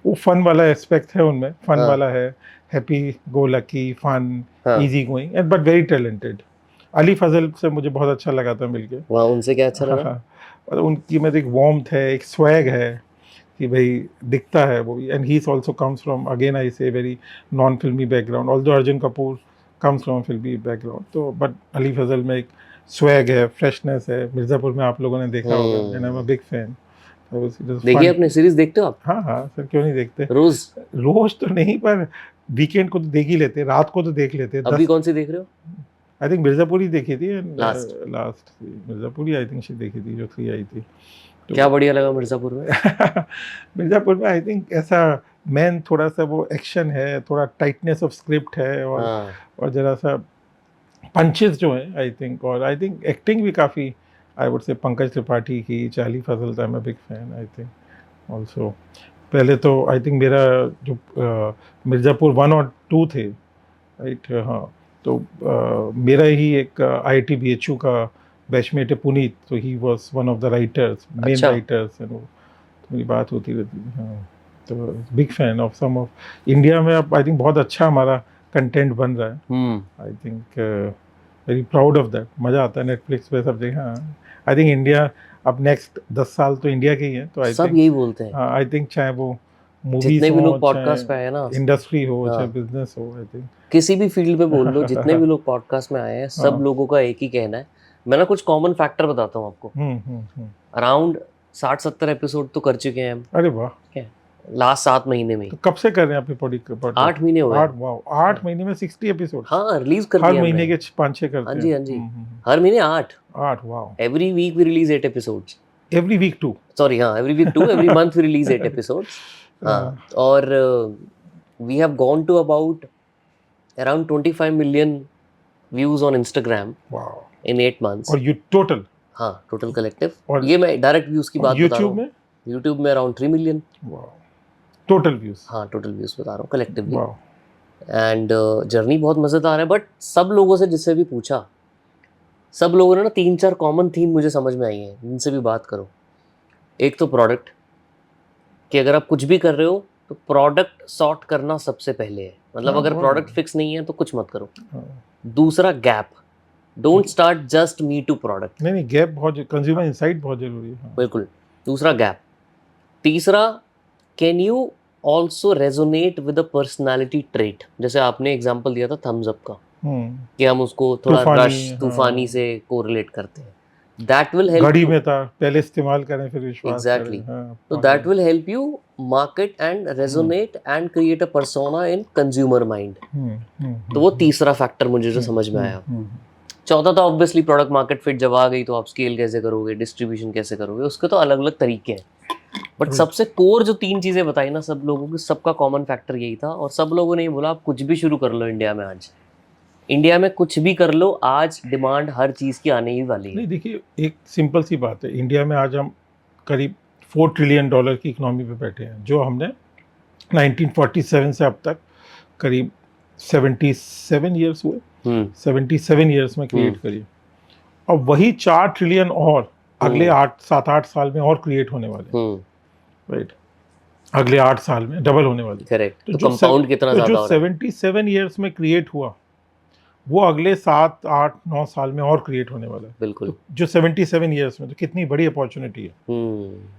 वो फन वाला एस्पेक्ट है उनमें, फन वाला है, happy go lucky, fun, easy going, and but very talented. Ali Fazal से मुझे बहुत अच्छा लगा था मिलके। वाह, उनसे क्या अच्छा लगा? और उनकी में एक वार्मथ है, एक स्वैग है कि भाई दिखता है वो भी, and he also comes from, again I से, वेरी नॉन फिल्मी background, although Arjun Kapoor comes from फिल्मी बैकग्राउंड, तो बट अली फजल में एक स्वैग है, फ्रेशनेस है। मिर्ज़ापुर में आप लोगों ने देखा होगा, and I am a big fan. देखिए अपने सीरीज देखते हो आप हाँ हाँ सर, क्यों नहीं देखते, रोज? रोज तो नहीं, पर वीकेंड को तो देख ही लेते, रात को तो देख लेते। अभी कौन सी देख रहे हो? आई थिंक मिर्ज़ापुर ही देखी थी, last last Mirzapur he I think देखी थी, जो 3 आई थी। तो क्या बढ़िया लगा मिर्जापुर में? मिर्ज़ापुर में आई थिंक ऐसा मेन थोड़ा सा वो एक्शन है, थोड़ा टाइटनेस ऑफ स्क्रिप्ट है, हाँ और जरा सा पंचेस जो हैं आई थिंक, और आई थिंक एक्टिंग भी काफ़ी, आई वुड से पंकज त्रिपाठी की, चाली फजल था, मैं big fan I think also. पहले तो आई थिंक मेरा जो मिर्ज़ापुर 1 और 2 थे, राइट, हाँ, तो मेरा ही एक IIT BHU का बैचमेट है पुनीत, तो he was one of the writers, main अच्छा राइटर्स, एंड वो तो मेरी बात होती रहती थी, हाँ। तो big fan of some of India में अब आई थिंक बहुत अच्छा हमारा कंटेंट बन रहा है, I think very proud of that, मज़ा आता है नेटफ्लिक्स पे सब जगह, हाँ। आई थिंक इंडिया अब नेक्स्ट 10 साल तो इंडिया के ही है, तो आई सब थिंक, यही बोलते हैं, आई थिंक चाहे वो मूवीज जितने भी हो, लोग पॉडकास्ट पे आए ना, चाहे इंडस्ट्री हो, हाँ, चाहे बिजनेस हो, आई थिंक। किसी भी फील्ड पे बोल लो, जितने भी लोग पॉडकास्ट में आए हैं, सब हाँ। लोगों का एक ही कहना है। मैं ना कुछ कॉमन फैक्टर बताता हूँ आपको। अराउंड 60-70 एपिसोड तो कर चुके हैं हम। अरे वाह, लास्ट 7 महीने में। तो कब से कर रहे हैं अपनी पॉडकास्ट? 8 महीने हुए। 8, वाह, 8 महीने में 60 एपिसोड? हाँ, रिलीज कर हर दिया महीने हमने। के 5-6 करते हाँ हैं? जी, हाँ जी, हर महीने 8। 8, वाह। Every week we release 8 episodes. Every week 2? Sorry, हाँ, every week 2, every month we release 8 episodes. हाँ, और we have gone to about around 25 million views on Instagram in 8 months. और यू टोटल? हाँ, टोटल कलेक्टिव। और ये मैं डायरेक्ट व्यूज की बात बता रहा हूँ। यूट्यूब में अराउंड 3 मिलियन टोटल व्यूज। हाँ, टोटल व्यूज बता रहा हूँ कलेक्टिवली। एंड जर्नी बहुत मजेदार है, बट सब लोगों से जिससे भी पूछा, सब लोगों ने ना 3-4 कॉमन थीम मुझे समझ में आई है, जिनसे भी बात करो। एक तो प्रोडक्ट, कि अगर आप कुछ भी कर रहे हो तो प्रोडक्ट सॉर्ट करना सबसे पहले है, मतलब अगर प्रोडक्ट फिक्स नहीं है तो कुछ मत करो। दूसरा gap, don't start just me to product. नहीं, गैप बहुत, कंज्यूमर इनसाइट बहुत जरूरी है। बिल्कुल, दूसरा गैप। तीसरा, can you also resonate with a personality trait, जैसे आपने एग्जाम्पल दिया था थम्स अप का, कि हम उसको थोड़ा रश, तूफानी से कोरिलेट करते हैं। That will help. घड़ी में था, पहले इस्तेमाल करें फिर विश्वास एग्जैक्टली। करें। तो that will help you market and resonate and create a persona in consumer mind. तो वो तीसरा फैक्टर मुझे जो समझ में आया। चौथा तो ऑब्वियसली प्रोडक्ट मार्केट फिट जब आ गई तो आप स्केल कैसे करोगे, डिस्ट्रीब्यूशन कैसे करोगे, उसके तो अलग अलग तरीके हैं। बट सबसे कोर जो 3 चीजें बताई ना सब लोगों की, सबका कॉमन फैक्टर यही था। और सब लोगों ने बोला आप कुछ भी शुरू कर लो इंडिया में, आज इंडिया में कुछ भी कर लो, आज डिमांड हर चीज की आने ही वाली है। नहीं, देखिए एक सिंपल सी बात है, इंडिया में आज हम करीब $4 ट्रिलियन की इकोनॉमी पे बैठे हैं, जो हमने 1947 से अब तक करीब 77 ईयर्स हुए, 77 ईयर्स में क्रिएट करी। और वही 4 ट्रिलियन और अगले 7-8 साल में और क्रिएट होने वाले, राइट, अगले 8 साल में डबल होने वाली। करेक्ट। तो कंपाउंड कितना ज्यादा जो 77 ईयर्स में क्रिएट हुआ, वो अगले 7, 8, 9 साल में और क्रिएट होने वाला है। बिल्कुल। तो जो 77 ईयर्स में, तो कितनी बड़ी अपॉर्चुनिटी है।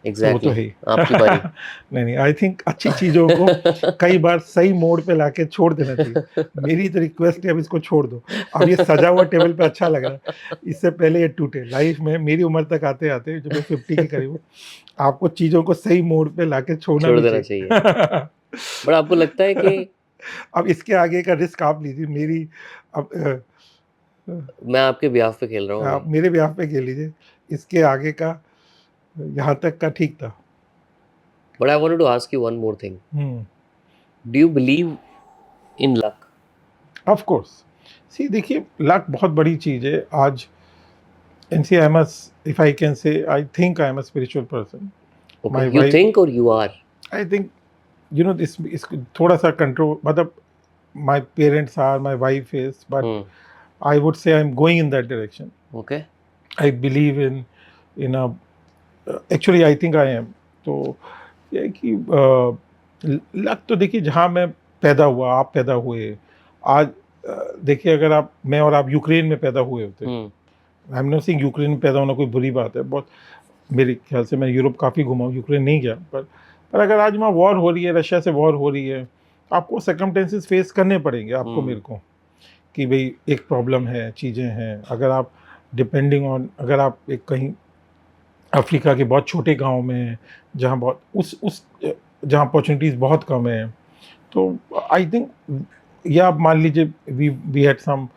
एग्जैक्टली, वो तो है आपकी बारी। नहीं, आई थिंक अच्छी चीजों को कई बार सही मोड़ पे लाके छोड़ देना चाहिए। मेरी तो रिक्वेस्ट है, अब इसको छोड़ दो। अब ये सजा हुआ टेबल पे अच्छा लग रहा है, इससे पहले ये टूटे। लाइफ में मेरी उम्र तक आते आते, जब मैं 50 के करीब हूँ, आपको चीजों को सही मोड़ पे लाके छोड़ देना चाहिए। बट आपको लगता है कि अब इसके आगे का रिस्क आप लीजिए। मेरी अब मैं आपके बिहाफ पे खेल रहा हूँ। आप मेरे बिहाफ पे खेल लीजिए, इसके आगे का यहाँ तक का ठीक था। But I wanted to ask you one more thing. Do you believe in luck? Of course. See, देखिए, luck बहुत बड़ी चीज़ है आज। And see, if I can say, I think I am a spiritual person. Okay. You think or you are? I think, this थोड़ा सा control, मतलब my parents are, my wife is, but I would say I'm going in that direction. Okay. I believe in a, actually I think I am. तो ये कि लक तो देखिए, जहाँ मैं पैदा हुआ, आप पैदा हुए, आज देखिए, अगर मैं और आप यूक्रेन में पैदा हुए होते, आई एम नॉट सेइंग यूक्रेन में पैदा होना कोई बुरी बात है, बहुत मेरे ख्याल से मैं यूरोप काफ़ी घुमा हूँ, यूक्रेन नहीं गया, पर अगर आज वहाँ वॉर हो रही है, रशिया से वॉर हो रही है, आपको सर्कमस्टेंसेस फेस करने पड़ेंगे आपको, मेरे को, कि भाई एक प्रॉब्लम है, चीज़ें हैं। अगर आप डिपेंडिंग ऑन, अगर आप एक कहीं अफ्रीका के बहुत छोटे गांव में हैं, जहाँ बहुत उस जहाँ अपॉर्चुनिटीज़ बहुत कम है, तो आई थिंक, या आप मान लीजिए we had some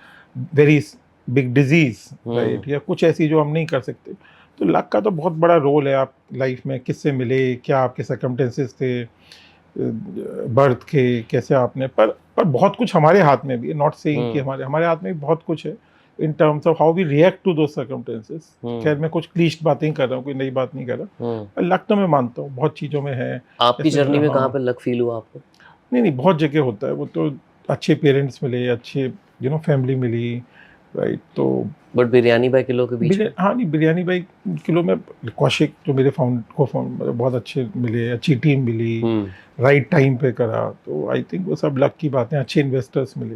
very big disease, right, या कुछ ऐसी जो हम नहीं कर सकते, तो लक का तो बहुत बड़ा रोल है। आप लाइफ में किससे मिले, क्या आपके सर्कमस्टेंसेस थे, बर्थ के, कैसे आपने, पर बहुत कुछ हमारे हाथ में भी है, नॉट सेइंग कि हमारे हाथ में भी बहुत कुछ है in terms of how we react to those circumstances. खैर मैं कुछ क्लीश्ड बातें ही कर रहा हूँ, कोई नई बात नहीं कर रहा। लक तो मैं मानता हूँ बहुत चीज़ों में है। आपकी जर्नी में कहाँ पे लक फील हुआ आपको? नहीं, बहुत जगह होता है वो तो। अच्छे पेरेंट्स मिले, अच्छे फैमिली मिली, राइट। तो बट बिरयानी बाई किलो के बीच में? हाँ, नहीं, बिरयानी बाई किलो में कौशिक जो मेरे बहुत अच्छे मिले, अच्छी टीम मिली, राइट टाइम पे करा, तो आई थिंक वो सब लक की बातें, अच्छे इन्वेस्टर्स मिले,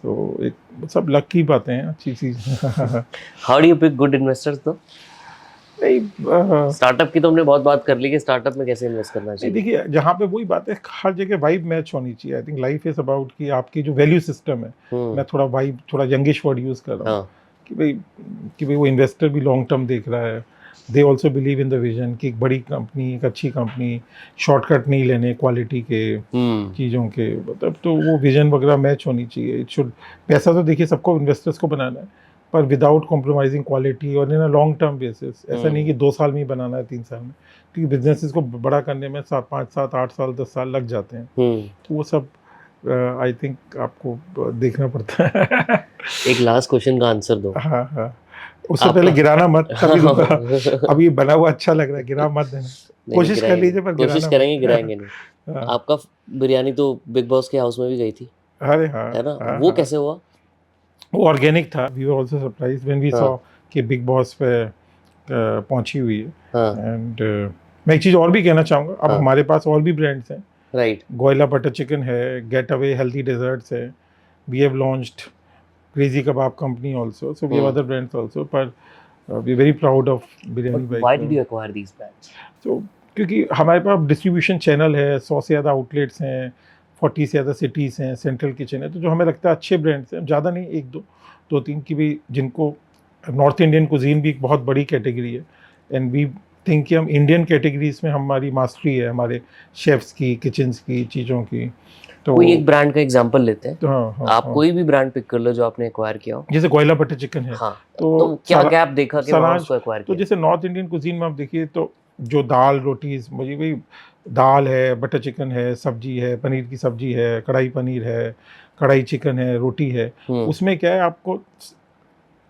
तो एक सब लक की बातें हैं, अच्छी चीज़। How do you pick good investors तो? नहीं, स्टार्टअप की तो हमने बहुत बात कर ली कि स्टार्टअप में कैसे इन्वेस्ट करना चाहिए। देखिए, जहाँ पे वही बात है, हर जगह वाइब मैच होनी चाहिए। I think life is about कि आपकी जो वैल्यू सिस्टम है, मैं थोड़ा यंगिश वर्ड यूज कर रहा हूँ, कि भाई वो इन्वेस्टर भी लॉन्ग टर्म देख रहा है। They also believe in the vision कि एक बड़ी कंपनी, एक अच्छी कंपनी, शॉर्टकट नहीं लेने क्वालिटी के, चीज़ों के, मतलब तो वो विजन वगैरह मैच होनी चाहिए। इट शुड, पैसा तो देखिए सबको, इन्वेस्टर्स को बनाना है, पर विदाउट कॉम्प्रोमाइजिंग क्वालिटी और इन अ लॉन्ग टर्म बेसिस। ऐसा नहीं कि 2 साल में ही बनाना है, 3 साल में, क्योंकि बिजनेसेस को बड़ा करने में 5, 7, 8 साल, 10 साल लग जाते हैं। तो वो सब आई थिंक आपको देखना पड़ता है। एक लास्ट क्वेश्चन का आंसर दो। हाँ, उससे पहले गिराना मत, तभी दूंगा। अब ये बना हुआ अच्छा लग रहा है, गिरा मत देना। कोशिश कर लीजिए, पर कोशिश करेंगे, गिराएंगे नहीं। आपका बिरयानी तो बिग बॉस के हाउस में भी गई थी, अरे हाँ, है ना? वो कैसे हुआ? वो ऑर्गेनिक था। We were also surprised when we saw कि बिग बॉस पे पहुंची हुई है। एंड मैं एक चीज़ और भी कहना चाहूँगा, अब हमारे पास और भी ब्रांड्स हैं, राइट। गोयला बटर चिकन है, गेट अवे हेल्दी डेजर्ट्स है, we have launched crazy kebab company also, so we have other brands also, पर we are very proud of biryani by. Why did you acquire these brands? तो क्योंकि हमारे पास डिस्ट्रीब्यूशन चैनल है, 100 से ज़्यादा आउटलेट्स हैं, 40 से ज़्यादा सिटीज़ हैं, सेंट्रल किचन है, तो जो हमें लगता है अच्छे ब्रांड्स हैं, ज़्यादा नहीं, 1 2 3 की भी, जिनको नॉर्थ इंडियन कुजीन भी एक बहुत बड़ी कैटेगरी है, एंड वी थिंक कि हम इंडियन कैटेगरीज में हमारी मास्टरी है, हमारे शेफ्स की, किचन्स की, चीज़ों की। तो कोई एक ब्रांड का एग्जांपल लेते हैं। हाँ, आप कोई भी ब्रांड पिक कर लो जो आपने एक्वायर किया हो। जैसे गोयला बटर चिकन है, तो क्या गैप देखा कि वहाँ उसको एक्वायर किया? तो जैसे नॉर्थ इंडियन कुजीन में आप देखिए, तो जो दाल रोटीज, मुझे भी दाल है, बटर चिकन है, सब्जी है, पनीर की सब्जी है, कढ़ाई पनीर है, कढ़ाई चिकन है, रोटी है, उसमें क्या है, आपको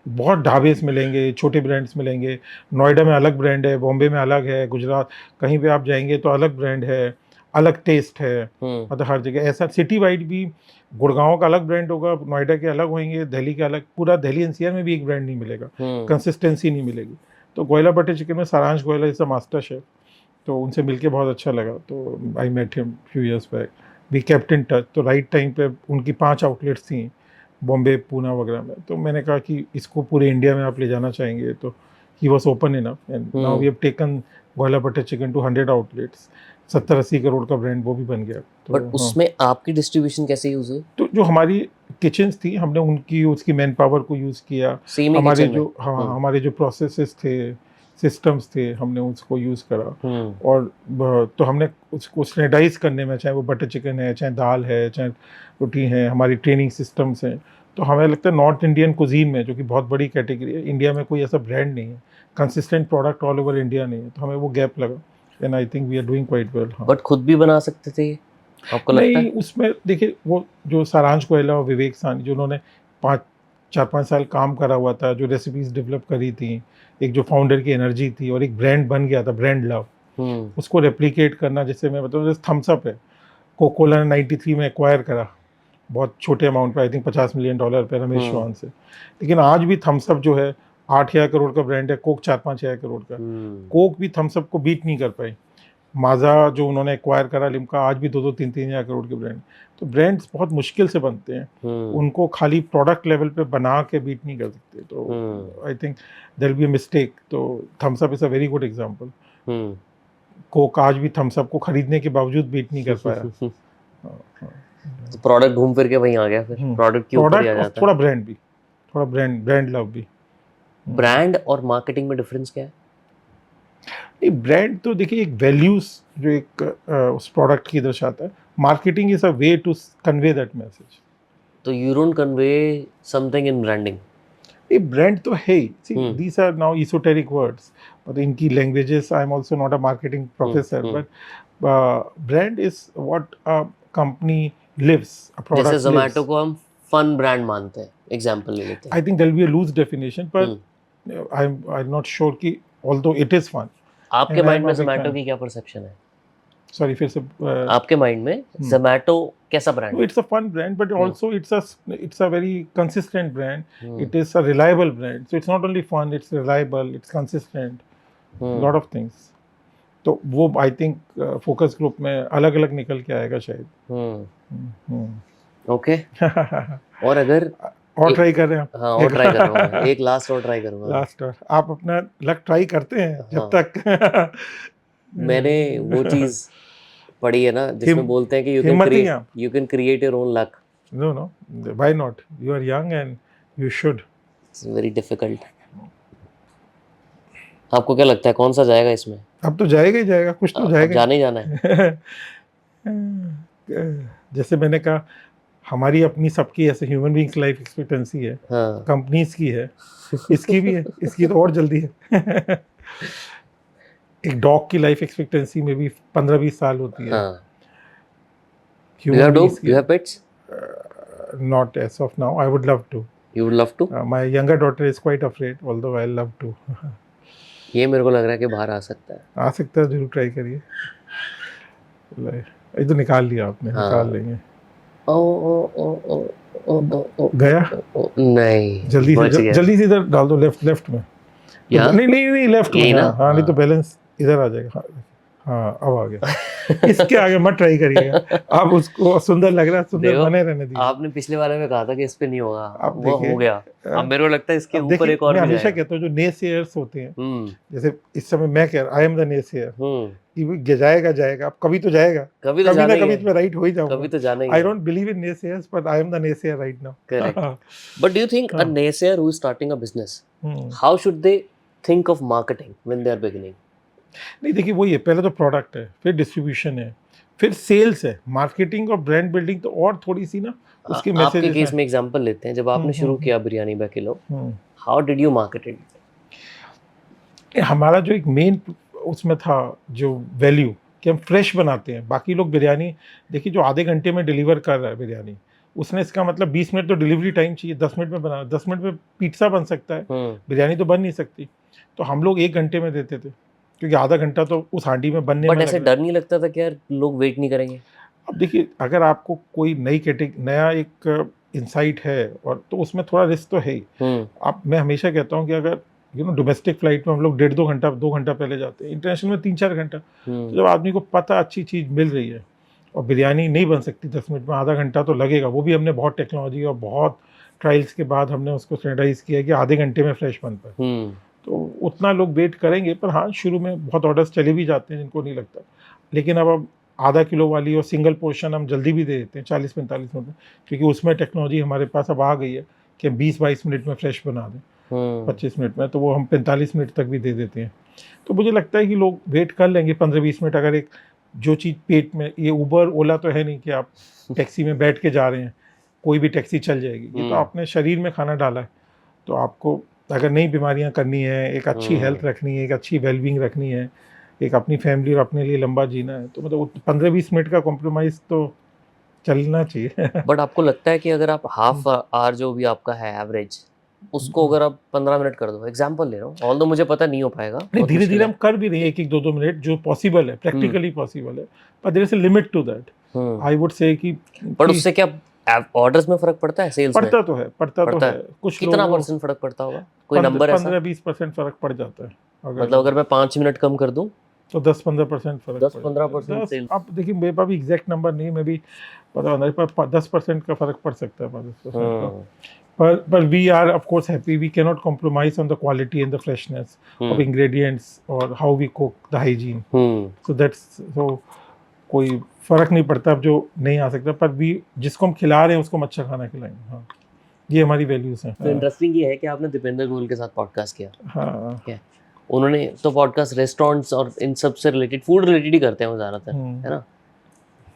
बहुत ढाबे मिलेंगे, छोटे ब्रांड्स मिलेंगे। नोएडा में अलग ब्रांड है, बॉम्बे में अलग है, गुजरात कहीं पे आप जाएंगे तो अलग ब्रांड है, अलग टेस्ट है, मतलब हर जगह ऐसा। सिटी वाइड भी गुड़गांव का अलग ब्रांड होगा, नोएडा के अलग होंगे, दिल्ली के अलग, पूरा दिल्ली एनसीआर में भी एक ब्रांड नहीं मिलेगा, कंसिस्टेंसी नहीं मिलेगी। तो गोयला बटर चिकन में Saransh Goila is a master chef, तो उनसे मिलके बहुत अच्छा लगा, तो I met him few years back, we kept in touch. तो राइट टाइम पे उनकी 5 आउटलेट्स थी बॉम्बे, पूना वगैरह में, तो मैंने कहा कि इसको पूरे इंडिया में आप ले जाना चाहेंगे, तो he was open enough, and now we have taken Goila butter chicken to 100 outlets, 70-80 crore का ब्रांड वो भी बन गया। तो बट उसमें आपकी डिस्ट्रीब्यूशन कैसे यूज हुई? तो जो हमारी किचन्स थी, हमने उसकी मैन पावर को यूज़ किया, हमारे जो प्रोसेसेस थे, सिस्टम्स थे, हमने उसको यूज़ करा, और तो हमने उसको स्टैंडर्डाइज करने में, चाहे वो बटर चिकन है, चाहे दाल है, चाहे रोटी है, हमारी ट्रेनिंग सिस्टम्स हैं। तो हमें लगता है नॉर्थ इंडियन कुजीन में, जो कि बहुत बड़ी कैटेगरी है, इंडिया में कोई ऐसा ब्रांड नहीं है, consistent product all over India नहीं है, तो हमें वो गैप लगा, and I think we are doing quite well. But खुद भी बना सकते थे आपको लगता है? नहीं, उसमें देखिए, वो जो सारांश गोयला और विवेक सानी, जो उन्होंने 4-5 साल काम करा हुआ था, जो रेसिपीज डेवलप करी थी, एक जो फाउंडर की एनर्जी थी, और एक ब्रांड बन गया था, ब्रांड लव, उसको रेप्लिकेट करना। जैसे मैं बताऊँ, जैसे थम्स अप है, कोकोला ने 93 में एक्वायर करा, बहुत छोटे अमाउंट पे, आई थिंक $50 मिलियन पे, रमेश चौहान से, लेकिन आज भी थम्स अप जो है 8,000 करोड़ का ब्रांड है, कोक 4-5 हज़ार करोड़ का। कोक भी थम्स अप को बीट नहीं कर पाई। माजा जो उन्होंने एक्वायर करा लिम्का, आज भी 2-3 करोड़ के ब्रांड। तो ब्रांड्स बहुत मुश्किल से बनते हैं, उनको खाली प्रोडक्ट लेवल पे बना के बीट नहीं कर सकते। तो I think there will be a mistake. तो Thums up is a very good example. Coke आज भी थम्स अप को खरीदने के बावजूद बीट नहीं कर पाया। तो प्रोडक्ट घूम फिर के वहीं आ गया, फिर प्रोडक्ट के ऊपर ही आ जाता है। थोड़ा ब्रांड भी, थोड़ा ब्रांड लव भी। ब्रांड और मार्केटिंग में डिफरेंस क्या है? ब्रांड तो देखिए एक वैल्यूज जो एक उस प्रोडक्ट की दर्शाता है। Marketing is a way to convey that message. तो you don't convey something in branding. ये ब्रांड तो है ही। See these are now esoteric words, but इनकी languages, I am also not a marketing professor, but brand is what a company lives, a product. जैसे जोमेटो को हम फन ब्रांड मानते हैं, एग्जांपल ले लेते हैं। I think there will be a loose definition, पर आई एम नॉट श्योर कि ऑल्दो इट इज फन। आपके माइंड में जोमेटो की क्या परसेप्शन है? सॉरी, फिर से आपके माइंड में जोमेटो कैसा ब्रांड है? It's a fun brand, but also it's a very consistent brand. It is a reliable brand, so it's not only fun, it's reliable, it's consistent, lot of things. तो वो आई थिंक फोकस ग्रुप में अलग अलग निकल के आएगा शायद। ओके। और अगर और ट्राई कर रहे हैं आप? हाँ, और ट्राई कर रहा हूँ, एक लास्ट और ट्राई करूंगा। लास्ट और आप अपना लक ट्राई करते हैं जब तक। मैंने वो चीज पढ़ी है ना जिसमें बोलते हैं कि you can create your own luck. No, why not? You are young and you should. It's very difficult. आपको क्या लगता है कौन सा जाएगा इसमें? अब तो जाएगा ही जाएगा, कुछ तो जाएगा। जाने ही जाना है। जैसे मैंने कहा, हमारी अपनी सबकी ऐसे ह्यूमन बीइंग्स लाइफ एक्सपेक्टेंसी है, कंपनीज की है, इसकी भी है, इसकी तो और जल्दी है। एक डॉग की लाइफ एक्सपेक्टेंसी में भी 15-20 साल होती है। You have dog? You have pets? Not as of now. I would love to. You would love to? My younger daughter is quite afraid, although I love to. ये मेरे को लग रहा है कि बाहर आ सकता है। आ सकता है, जरूर ट्राई करिए। ये तो निकाल लिया आपने। निकाल लेंगे। गया? नहीं, जल्दी से इधर डाल दो, लेफ्ट में। नहीं लेफ्ट में। हाँ, नहीं तो बैलेंस इधर आ जाएगा। हाँ, अब आ गया। इसके आगे मत ट्राई करिएगा। आप उसको सुंदर लग रहा है, सुंदर बने रहने दीजिए। आपने पिछले बारे में कहा था कि इस पे नहीं होगा, वो हो गया। अब मेरे को लगता है इसके ऊपर एक और भी जाएगा। मैं हमेशा कहता हूँ जो नेसेयर्स होते हैं, जैसे इस समय मैं कह रहा, आई एम द नेसेयर। जाएगा, अब कभी तो जाएगा, कभी ना कभी तो मैं राइट हो ही जाऊंगा, कभी तो जाना ही। I don't believe in naysayers, but I am the naysayer right now. Correct. But do you think a naysayer who is starting a business, how should they think of marketing when they are beginning? नहीं, देखिए वही है, पहले तो प्रोडक्ट है, फिर डिस्ट्रीब्यूशन है, फिर सेल्स है, मार्केटिंग और ब्रांड बिल्डिंग तो और थोड़ी सी ना उसके मैसेजेस हैं। आपके केस में एग्जांपल लेते हैं, जब आपने शुरू किया biryani by kilo, how did you market it? हमारा जो एक मेन उसमें था जो वैल्यू कि हम फ्रेश बनाते हैं। बाकी लोग बिरयानी देखिए जो आधे घंटे में डिलीवर कर रहा है बिरयानी, उसने इसका मतलब 20 मिनट तो डिलीवरी टाइम चाहिए, 10 मिनट में बना, 10 मिनट में पिज्जा बन सकता है, बिरयानी तो बन नहीं सकती। तो हम लोग 1 घंटे में देते थे, क्योंकि आधा घंटा तो उस हांडी में बनने में। बट ऐसे डर नहीं लगता था कि यार लोग वेट नहीं करेंगे? अब देखिए, अगर आपको कोई नया एक इंसाइट है और तो उसमें थोड़ा रिस्क तो है ही। अब मैं हमेशा कहता हूँ कि अगर डोमेस्टिक फ्लाइट में हम लोग 2 घंटा पहले जाते हैं, इंटरनेशनल में 3-4 घंटा। तो जब आदमी को पता अच्छी चीज़ मिल रही है और बिरयानी नहीं बन सकती 10 मिनट में, आधा घंटा तो लगेगा, वो भी हमने बहुत टेक्नोलॉजी और बहुत ट्रायल्स के बाद हमने उसको स्टैंडर्डाइज किया कि आधे घंटे में फ्रेश बन पाए, तो उतना लोग वेट करेंगे। पर हाँ, शुरू में बहुत ऑर्डर्स चले भी जाते हैं जिनको नहीं लगता, लेकिन अब आधा किलो वाली और सिंगल पोर्शन हम जल्दी भी दे देते हैं 40-45 मिनट में, क्योंकि उसमें टेक्नोलॉजी हमारे पास अब आ गई है कि हम 20-22 मिनट में फ्रेश बना दें, 25 मिनट में, तो वो हम 45 मिनट तक भी दे देते हैं। तो मुझे लगता है कि लोग वेट कर लेंगे 15-20 मिनट। अगर एक जो चीज़ पेट में, ये उबर ओला तो है नहीं कि आप टैक्सी में बैठ के जा रहे हैं, कोई भी टैक्सी चल जाएगी। ये तो आपने शरीर में खाना डाला है, तो आपको अगर नई बीमारियां करनी है, एक अच्छी हेल्थ रखनी है, एक अच्छी वेलबींग रखनी है, एक अपनी फैमिली और अपने लिए लंबा जीना है, तो मतलब 15-20 मिनट का कॉम्प्रोमाइज़ तो चलना चाहिए। बट आपको लगता है कि अगर आप हाफ आवर जो भी आपका है एवरेज, उसको अगर आप 15 मिनट कर दो, एग्जांपल ले रहा हूँ, ऑल्दो मुझे पता नहीं हो पाएगा, नहीं, धीरे धीरे हम कर भी रहे हैं, 1-1, 2-2 मिनट जो पॉसिबल है, प्रैक्टिकली पॉसिबल है, पर there is a limit to that. I would say कि बट उससे क्या ऑर्डर्स में फर्क पड़ता है, सेल्स में? पड़ता तो है। कुछ कितना परसेंट फर्क पड़ता होगा, कोई नंबर ऐसा? 15-20% फर्क पड़ जाता है। मतलब अगर मैं 5 मिनट कम कर दूं तो 10-15% फर्क 10-15% सेल्स। आप देखिए मेरे पास भी एग्जैक्ट नंबर नहीं, मैं भी पता नहीं, पर 10% का फर्क पड़ सकता है, 10% का। पर we are of course happy, we can not compromise on the quality and the freshness of ingredients और how we cook the hygiene, so that's so कोई फर्क नहीं पड़ता अब जो नहीं आ सकता, पर भी जिसको हम खिला रहे हैं उसको हम अच्छा खाना खिलाएंगे। हाँ, ये हमारी वैल्यूज हैं। तो इंटरेस्टिंग ये है कि आपने दीपेंद्र गोयल के साथ पॉडकास्ट किया। हाँ, क्या उन्होंने तो पॉडकास्ट रेस्टोरेंट्स और इन सब से रिलेटेड, फूड रिलेटेड ही करते हैं वो ज्यादातर, है ना?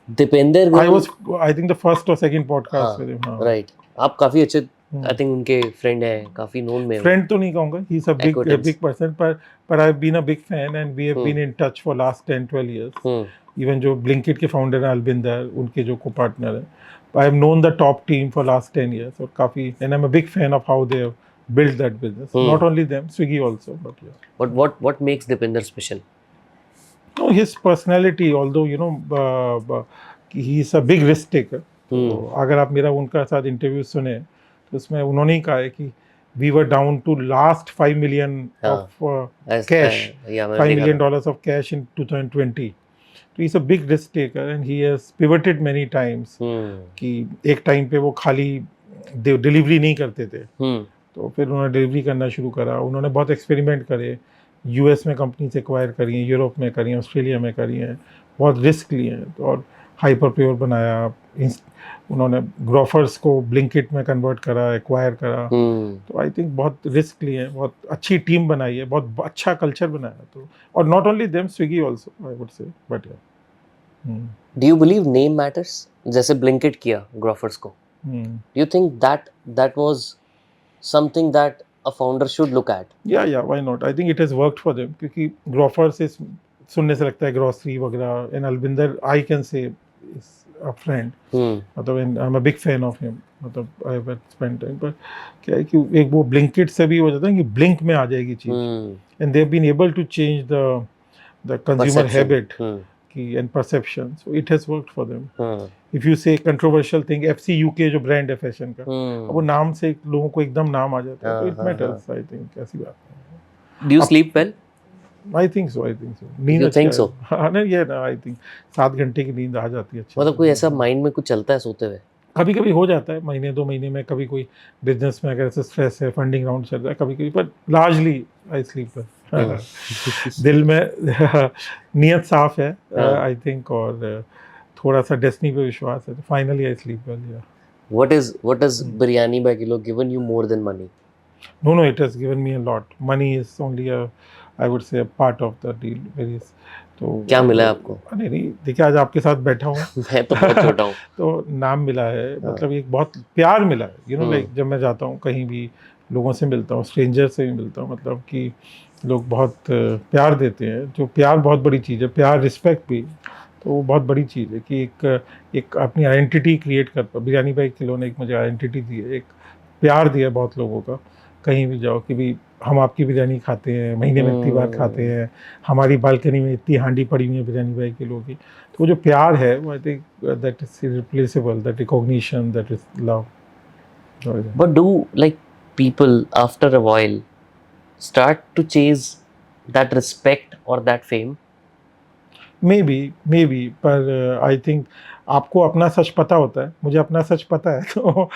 Deepinder I Goyal, was I think the first और सेकंड पॉडकास्ट हाँ विद हिम। हाँ, राइट। आप काफी अच्छे, आई थिंक उनके फ्रेंड हैं, काफी नोन में हो। फ्रेंड तो नहीं कहूँगा, he is a Acquaintance. Big person, पर I have been a big fan and we have been in touch for last 10-12 years. Even जो ब्लिंकिट के फाउंडर हैं अलबिंदर, उनके जो को पार्टनर है, I have known the top team for last 10 years, और काफी, and I am a big fan of how they have built that business. Not only them, Swiggy also, but yeah. But what makes Dipender special? No, his personality, although he is a big risk taker. तो अगर आप मेरा उनका साथ इंटरव्यू सुने तो उसमें उन्होंने ही कहा है कि we were down to last 5 million of cash, $5 million of cash in 2020. तो he's a big risk taker and he has pivoted many times. कि एक टाइम पे वो खाली डिलीवरी नहीं करते थे, तो फिर उन्होंने डिलीवरी करना शुरू करा। उन्होंने बहुत एक्सपेरिमेंट करे, यूएस में कंपनी से एक्वायर करी हैं, यूरोप में करी हैं, ऑस्ट्रेलिया में करी हैं, बहुत रिस्क लिए हैं, तो और हाइपर प्योर बनाया। उन्होंने ग्रोफर्स को ब्लिंकिट में कन्वर्ट करा, एक्वायर करा। तो आई थिंक बहुत रिस्क लिए हैं, बहुत अच्छी टीम बनाई है, बहुत अच्छा कल्चर बनाया। तो और not only them, Swiggy also I would से, but do you believe name matters? जैसे ब्लिंकिट किया ग्रोफर्स को, do you think that was something that a founder should look at? Yeah, why not? I think it has worked for them, क्योंकि Grofers is, सुनने से लगता है ग्रोसरी वगैरह, and Albinder I can say is a friend. मतलब I'm a big fan of him, मतलब I have spent time, पर क्या है कि एक वो ब्लिंकिट से भी हो जाता है कि ब्लिंक में आ जाएगी चीज, and they have been able to change the consumer habit की and perception, so it has worked for them. If you say controversial thing, FC UK जो ब्रांड है फैशन का, अब वो नाम से लोगों को एकदम नाम आ जाता है, तो it matters, I think, ऐसी बात है। Do you sleep well? I think so. नींद You think so? हाँ नहीं, ये ना, I think 7 घंटे की नींद आ जाती है अच्छी। मतलब कोई ऐसा माइंड में कुछ चलता है सोते हुए? कभी कभी हो जाता है, महीने 2 महीने में, कभी कोई बिजनेस में अगर ऐसे स्ट्रेस है, फंडिंग राउंड चल रहा है, कभी कभी, पर लार्जली आई स्लीप वेल। दिल में नियत साफ है, आई थिंक, और थोड़ा सा डेस्टिनी पे विश्वास है, तो फाइनली आई स्लीप वेल। या what has biryani by kilo given you more than money? No, it has given me a lot. Money is only I would say, a part of the deal. तो क्या मिला है आपको? नहीं, देखिए आज आपके साथ बैठा हूँ मैं तो बहुत छोटा हूँ। तो नाम मिला है, मतलब एक बहुत प्यार मिला है, लाइक जब मैं जाता हूँ कहीं भी, लोगों से मिलता हूँ, स्ट्रेंजर से भी मिलता हूँ, मतलब कि लोग बहुत प्यार देते हैं, जो प्यार बहुत बड़ी चीज़ है, प्यार, रिस्पेक्ट भी, तो वो बहुत बड़ी चीज़ है कि एक अपनी आइडेंटिटी क्रिएट कर पा। बिरयानी भाई किलो ने एक मुझे आइडेंटिटी दी है, एक प्यार दिया बहुत लोगों का, कहीं भी जाओ कि भी हम आपकी बिरयानी खाते हैं, महीने में इतनी बार खाते हैं, हमारी बालकनी में इतनी हांडी पड़ी हुई है बिरयानी भाई किलो की। तो वो जो प्यार है, वो I think that is irreplaceable, that recognition, that is love. But do like people after a while start to chase that respect or that fame? May be, पर आई थिंक आपको अपना सच पता होता है, मुझे अपना सच पता है, तो